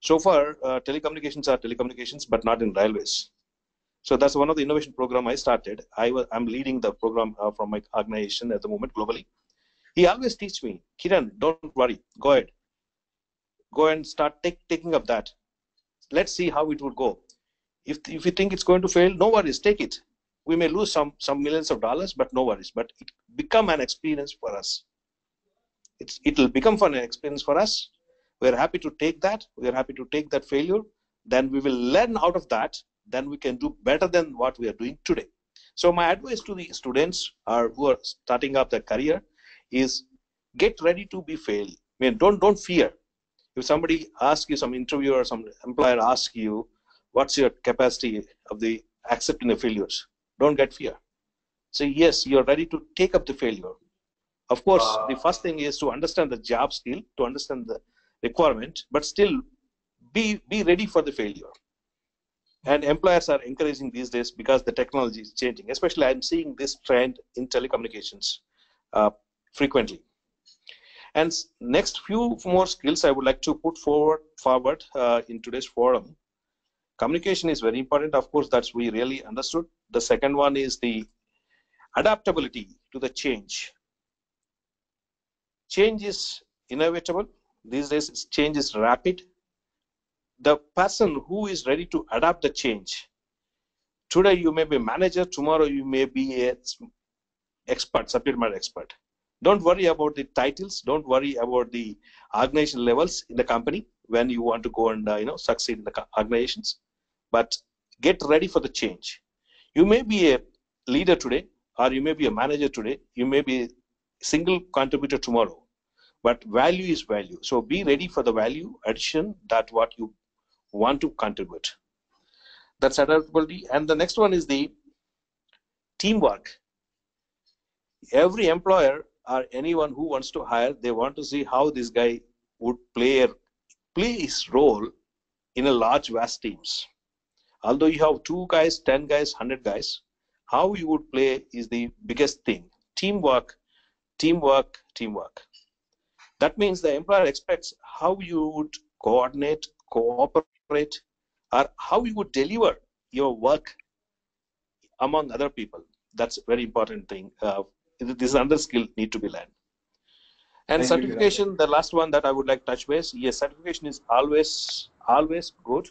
So far, telecommunications are telecommunications, but not in railways. So that's one of the innovation program I started. I'm leading the program from my organization at the moment globally. He always teach me, Kiran, don't worry, go ahead. Go and start taking up that. Let's see how it would go. If you think it's going to fail, no worries, take it. We may lose some millions of dollars, but no worries. But it become an experience for us. It will become an experience for us. We're happy to take that. We're happy to take that failure. Then we will learn out of that. Then we can do better than what we are doing today. So my advice to the students who are starting up their career is get ready to be failed. I mean, don't fear. If somebody asks you, some interviewer or some employer asks you, what's your capacity of the accepting the failures? Don't get fear. Say yes, you're ready to take up the failure. Of course, the first thing is to understand the job skill, to understand the requirement, but still be ready for the failure. And employers are encouraging these days because the technology is changing. Especially, I'm seeing this trend in telecommunications frequently. And next few more skills I would like to put forward in today's forum. Communication is very important. Of course, that's we really understood. The second one is the adaptability to the change. Change is inevitable. These days, change is rapid. The person who is ready to adapt the change. Today, you may be a manager. Tomorrow, you may be an expert, subject matter expert. Don't worry about the titles. Don't worry about the organization levels in the company when you want to go and succeed in the organizations. But get ready for the change. You may be a leader today, or you may be a manager today. You may be a single contributor tomorrow. But value is value. So be ready for the value addition that what you want to contribute. That's adaptability. And the next one is the teamwork. Every employer or anyone who wants to hire, they want to see how this guy would play his role in a large, vast teams. Although you have 2 guys, 10 guys, 100 guys, how you would play is the biggest thing. Teamwork, teamwork, teamwork. That means the employer expects how you would coordinate, cooperate, or how you would deliver your work among other people. That's a very important thing. This is another skill need to be learned. And certification, the last one that I would like to touch base. Yes, certification is always good.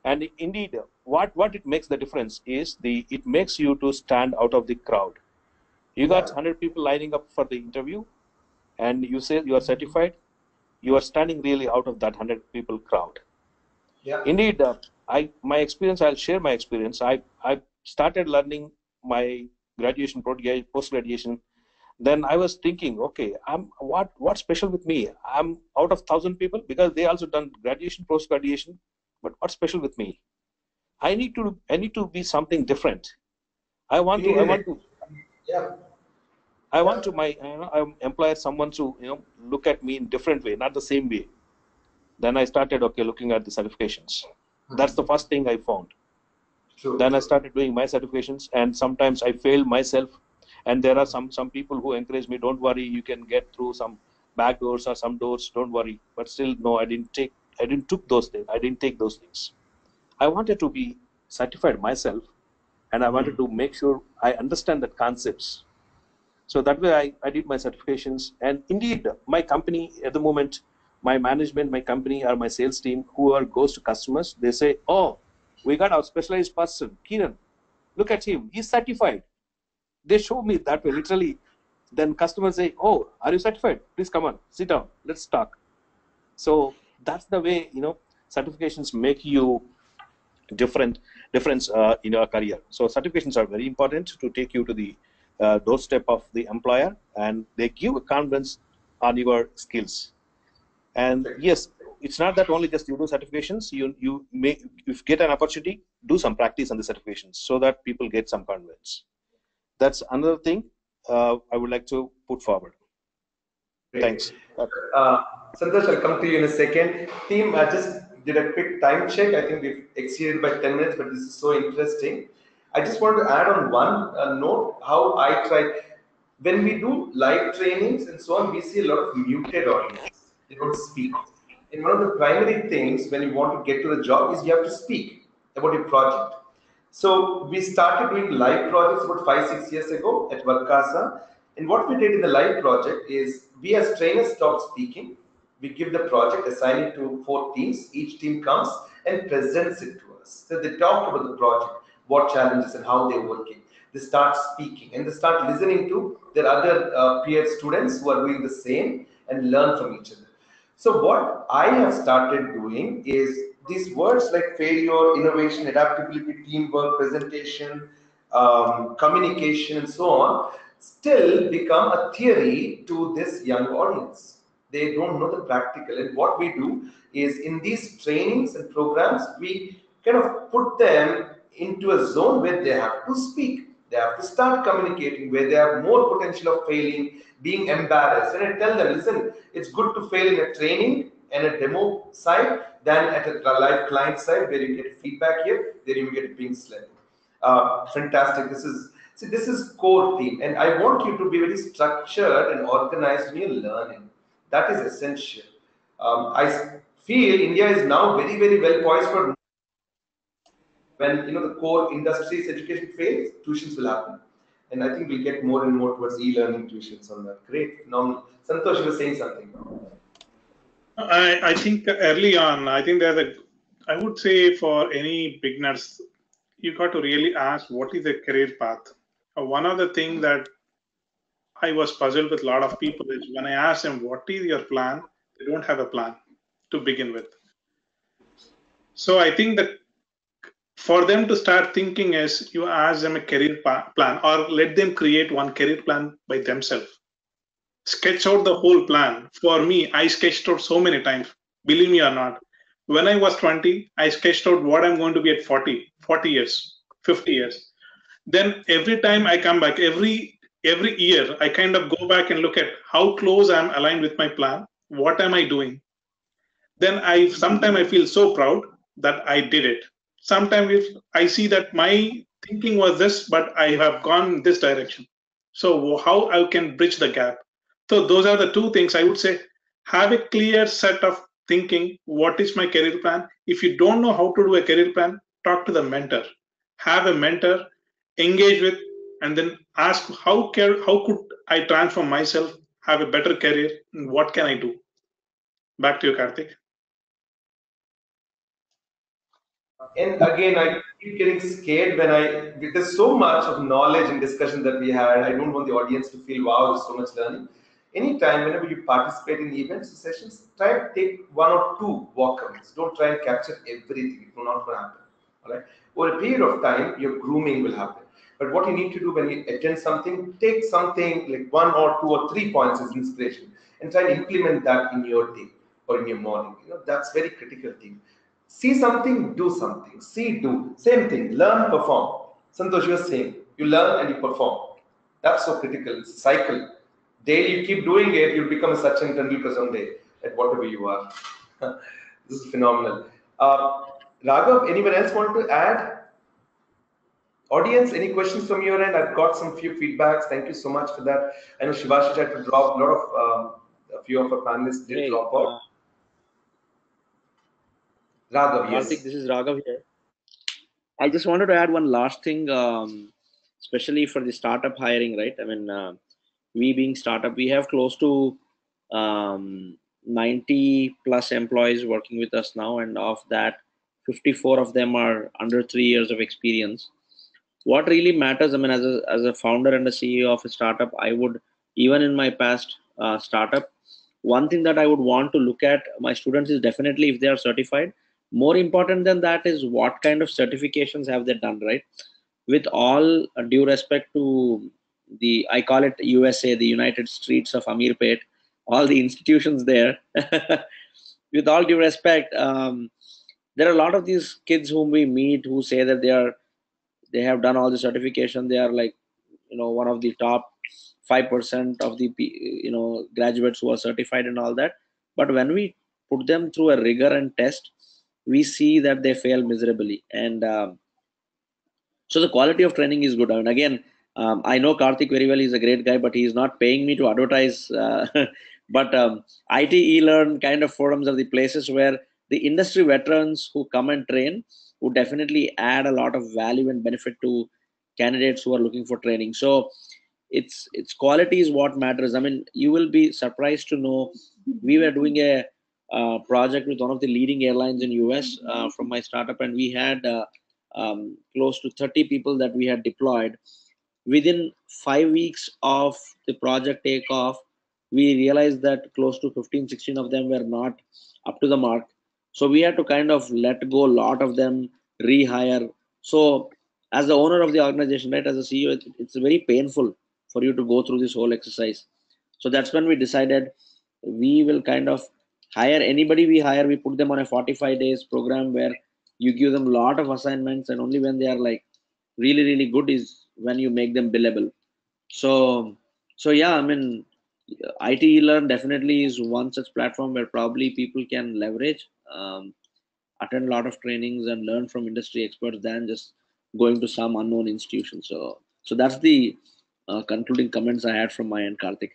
And indeed, what it makes the difference is it makes you to stand out of the crowd. You got 100 people lining up for the interview, and you say you are certified. You are standing really out of that 100 people crowd. Yeah. Indeed, my experience. I'll share my experience. I started learning my graduation, post graduation. Then I was thinking, okay, what's special with me? I'm out of 1,000 people because they also done graduation, post graduation. But what's special with me? I need to be something different. I want to my employer someone to look at me in different way, not the same way. Then I started looking at the certifications. That's the first thing I found. Sure. Then I started doing my certifications, and sometimes I failed myself. And there are some people who encourage me, don't worry, you can get through some back doors or some doors, don't worry. But still, no, I didn't take those things. I didn't take those things. I wanted to be certified myself, and I wanted to make sure I understand the concepts. So that way I did my certifications. And indeed, my company at the moment, my management, my company, or my sales team, whoever goes to customers, they say, oh, we got our specialized person, Kiran. Look at him, he's certified. They show me that way, literally. Then customers say, oh, are you certified? Please come on, sit down, let's talk. So that's the way, certifications make you difference in your career. So certifications are very important to take you to the doorstep of the employer, and they give confidence on your skills. And yes, it's not that only just you do certifications. You may, if you get an opportunity, do some practice on the certifications so that people get some confidence. That's another thing I would like to put forward. Great. Thanks. Santhosh, I'll come to you in a second. Team, I just did a quick time check. I think we've exceeded by 10 minutes, but this is so interesting. I just want to add on one note how I try. When we do live trainings and so on, we see a lot of muted audience. They don't speak. And one of the primary things when you want to get to the job is you have to speak about your project. So we started doing live projects about 5-6 years ago at Varkasa. And what we did in the live project is we as trainers stop speaking. We give the project, assign it to 4 teams. Each team comes and presents it to us. So they talk about the project, what challenges and how they're working. They start speaking and they start listening to their other peer students who are doing the same and learn from each other. So what I have started doing is these words like failure, innovation, adaptability, teamwork, presentation, communication, and so on still become a theory to this young audience. They don't know the practical. And what we do is in these trainings and programs, we kind of put them into a zone where they have to speak. They have to start communicating, where they have more potential of failing, being embarrassed. And I tell them, listen, it's good to fail in a training and a demo side than at a live client side where you get feedback here, there you get being slapped. Fantastic. This is core theme, and I want you to be very structured and organized in your learning. That is essential. I feel India is now very, very well poised for when the core industries education fails, tuitions will happen. And I think we'll get more and more towards e-learning tuitions on that. Great, phenomenal. Santhosh, you were saying something. I think early on, I think I would say for any beginners, you got to really ask what is the career path. One of the things that I was puzzled with a lot of people is when I ask them, what is your plan? They don't have a plan to begin with. So I think that for them to start thinking is you ask them a career plan or let them create one career plan by themselves. Sketch out the whole plan. For me, I sketched out so many times, believe me or not. When I was 20, I sketched out what I'm going to be at 40 years, 50 years. Then every time I come back, every year, I kind of go back and look at how close I'm aligned with my plan. What am I doing? Then sometimes I feel so proud that I did it. Sometimes if I see that my thinking was this, but I have gone this direction. So how I can bridge the gap? So those are the two things I would say. Have a clear set of thinking. What is my career plan? If you don't know how to do a career plan, talk to the mentor. Have a mentor, engage with, and then ask how could I transform myself, have a better career, and what can I do? Back to you, Karthik. And again, I keep getting scared when there's so much of knowledge and discussion that we had. I don't want the audience to feel, wow, there's so much learning. Anytime, whenever you participate in events or sessions, try to take 1 or 2 walk-ons. Don't try and capture everything. It will not happen. All right. Over a period of time, your grooming will happen. But what you need to do when you attend something, take something like 1 or 2 or 3 points as inspiration and try and implement that in your day or in your morning. That's very critical thing. See something, do something. See, do. Same thing. Learn, perform. Santhosh, you are saying you learn and you perform. That's so critical. It's a cycle. Daily you keep doing it, you'll become a Sachin Tendulkar someday at whatever you are. This is phenomenal. Raghav, anyone else want to add? Audience, any questions from your end? I've got some few feedbacks. Thank you so much for that. I know Shivashish had to drop a few of our panelists did drop out. Raghav, yes. Karthik, this is Raghav here. I just wanted to add one last thing, especially for the startup hiring, right? I mean, we being startup, we have close to 90 plus employees working with us now, and of that, 54 of them are under 3 years of experience. What really matters, I mean, as a founder and a CEO of a startup, I would, even in my past startup, one thing that I would want to look at my students is definitely if they are certified. More important than that is what kind of certifications have they done, right? With all due respect to I call it USA, the United Streets of Amirpet, all the institutions there. With all due respect, there are a lot of these kids whom we meet who say that they have done all the certification. They are like, one of the top 5% of the graduates who are certified and all that. But when we put them through a rigor and test, we see that they fail miserably. And so the quality of training is good. I mean, again, I know Karthik very well. He's a great guy, but he's not paying me to advertise But iTeLearn kind of forums are the places where the industry veterans who come and train would definitely add a lot of value and benefit to candidates who are looking for training. So its quality is what matters. I mean, you will be surprised to know we were doing a project with one of the leading airlines in US from my startup, and we had close to 30 people that we had deployed. Within 5 weeks of the project takeoff, we realized that close to 15-16 of them were not up to the mark. So we had to kind of let go a lot of them, rehire. So as the owner of the organization, right, as a CEO, it's very painful for you to go through this whole exercise. So that's when we decided we will kind of hire anybody we hire. We put them on a 45 days program where you give them a lot of assignments, and only when they are like really good is when you make them billable. So yeah, I mean, iTeLearn definitely is one such platform where probably people can leverage, attend a lot of trainings and learn from industry experts than just going to some unknown institution. So that's the concluding comments I had from my end, Karthik.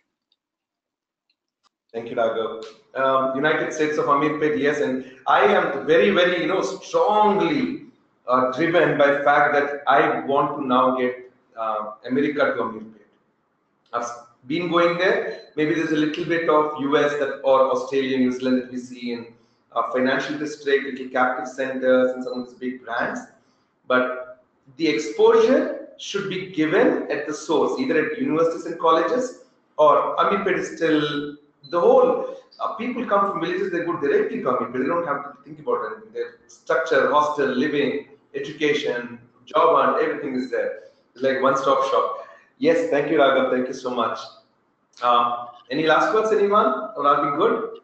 Thank you, Raghav. United States of Amirpet, yes, and I am very, strongly driven by the fact that I want to now get America to Amirpet. I've been going there. Maybe there's a little bit of US that or Australia, New Zealand that we see in financial district, little captive centers, and some of these big brands. But the exposure should be given at the source, either at universities and colleges, or Amirpet is still the whole. People come from villages, they go directly to Amirpet. They don't have to think about anything. Their structure, hostel, living, education, job hunt, everything is there. It's like one-stop shop. Yes, thank you, Raghav. Thank you so much. Any last words, anyone? Or are we good?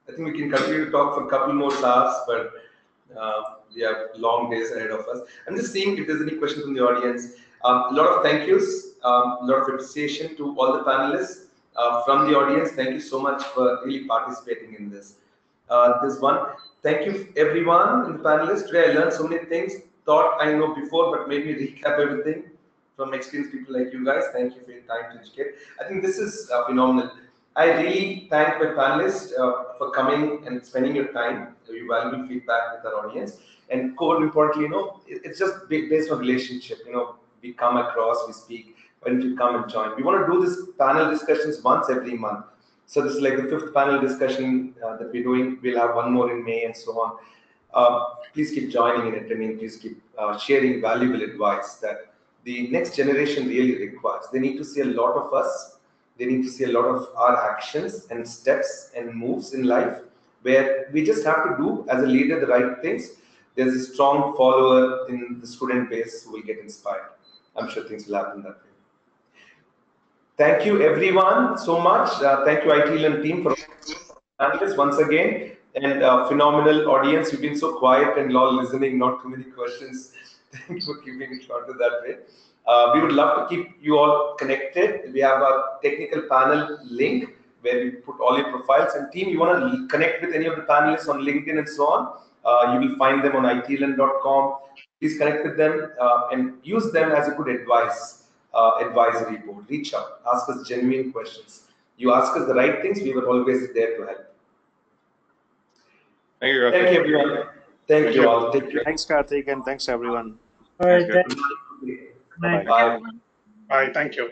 I think we can continue to talk for a couple more hours, but we have long days ahead of us. I'm just seeing if there's any questions from the audience. A lot of thank yous, a lot of appreciation to all the panelists from the audience. Thank you so much for really participating in this. There's one. Thank you, everyone in the panelists. Today I learned so many things. Thought I know before, but made me recap everything from experienced people like you guys. Thank you for your time to educate. I think this is phenomenal. I really thank my panelists for coming and spending your time, your valuable feedback with our audience. And more importantly, it's just based on relationship. We come across, we speak. Why don't you come and join? We want to do this panel discussions once every month. So this is like the 5th panel discussion that we're doing. We'll have one more in May and so on. Please keep joining in it. I mean, please keep sharing valuable advice that the next generation really requires. They need to see a lot of us. They need to see a lot of our actions and steps and moves in life where we just have to do as a leader the right things. There's a strong follower in the student base who will get inspired. I'm sure things will happen that way. Thank you everyone so much. Thank you iTeLearn team for panelists once again, and phenomenal audience. You've been so quiet and all listening, not too many questions. Thank you for keeping it shorter that way. We would love to keep you all connected. We have a technical panel link where we put all your profiles. And team, you want to connect with any of the panelists on LinkedIn and so on, you will find them on iTeLearn.com. Please connect with them and use them as a good advisory board. Reach out, ask us genuine questions. You ask us the right things, we were always there to help. Thank you, Thank you, everyone. Thank you all. Take care. Thanks, Karthik, and thanks, everyone. All right. Bye. Bye. Thank you.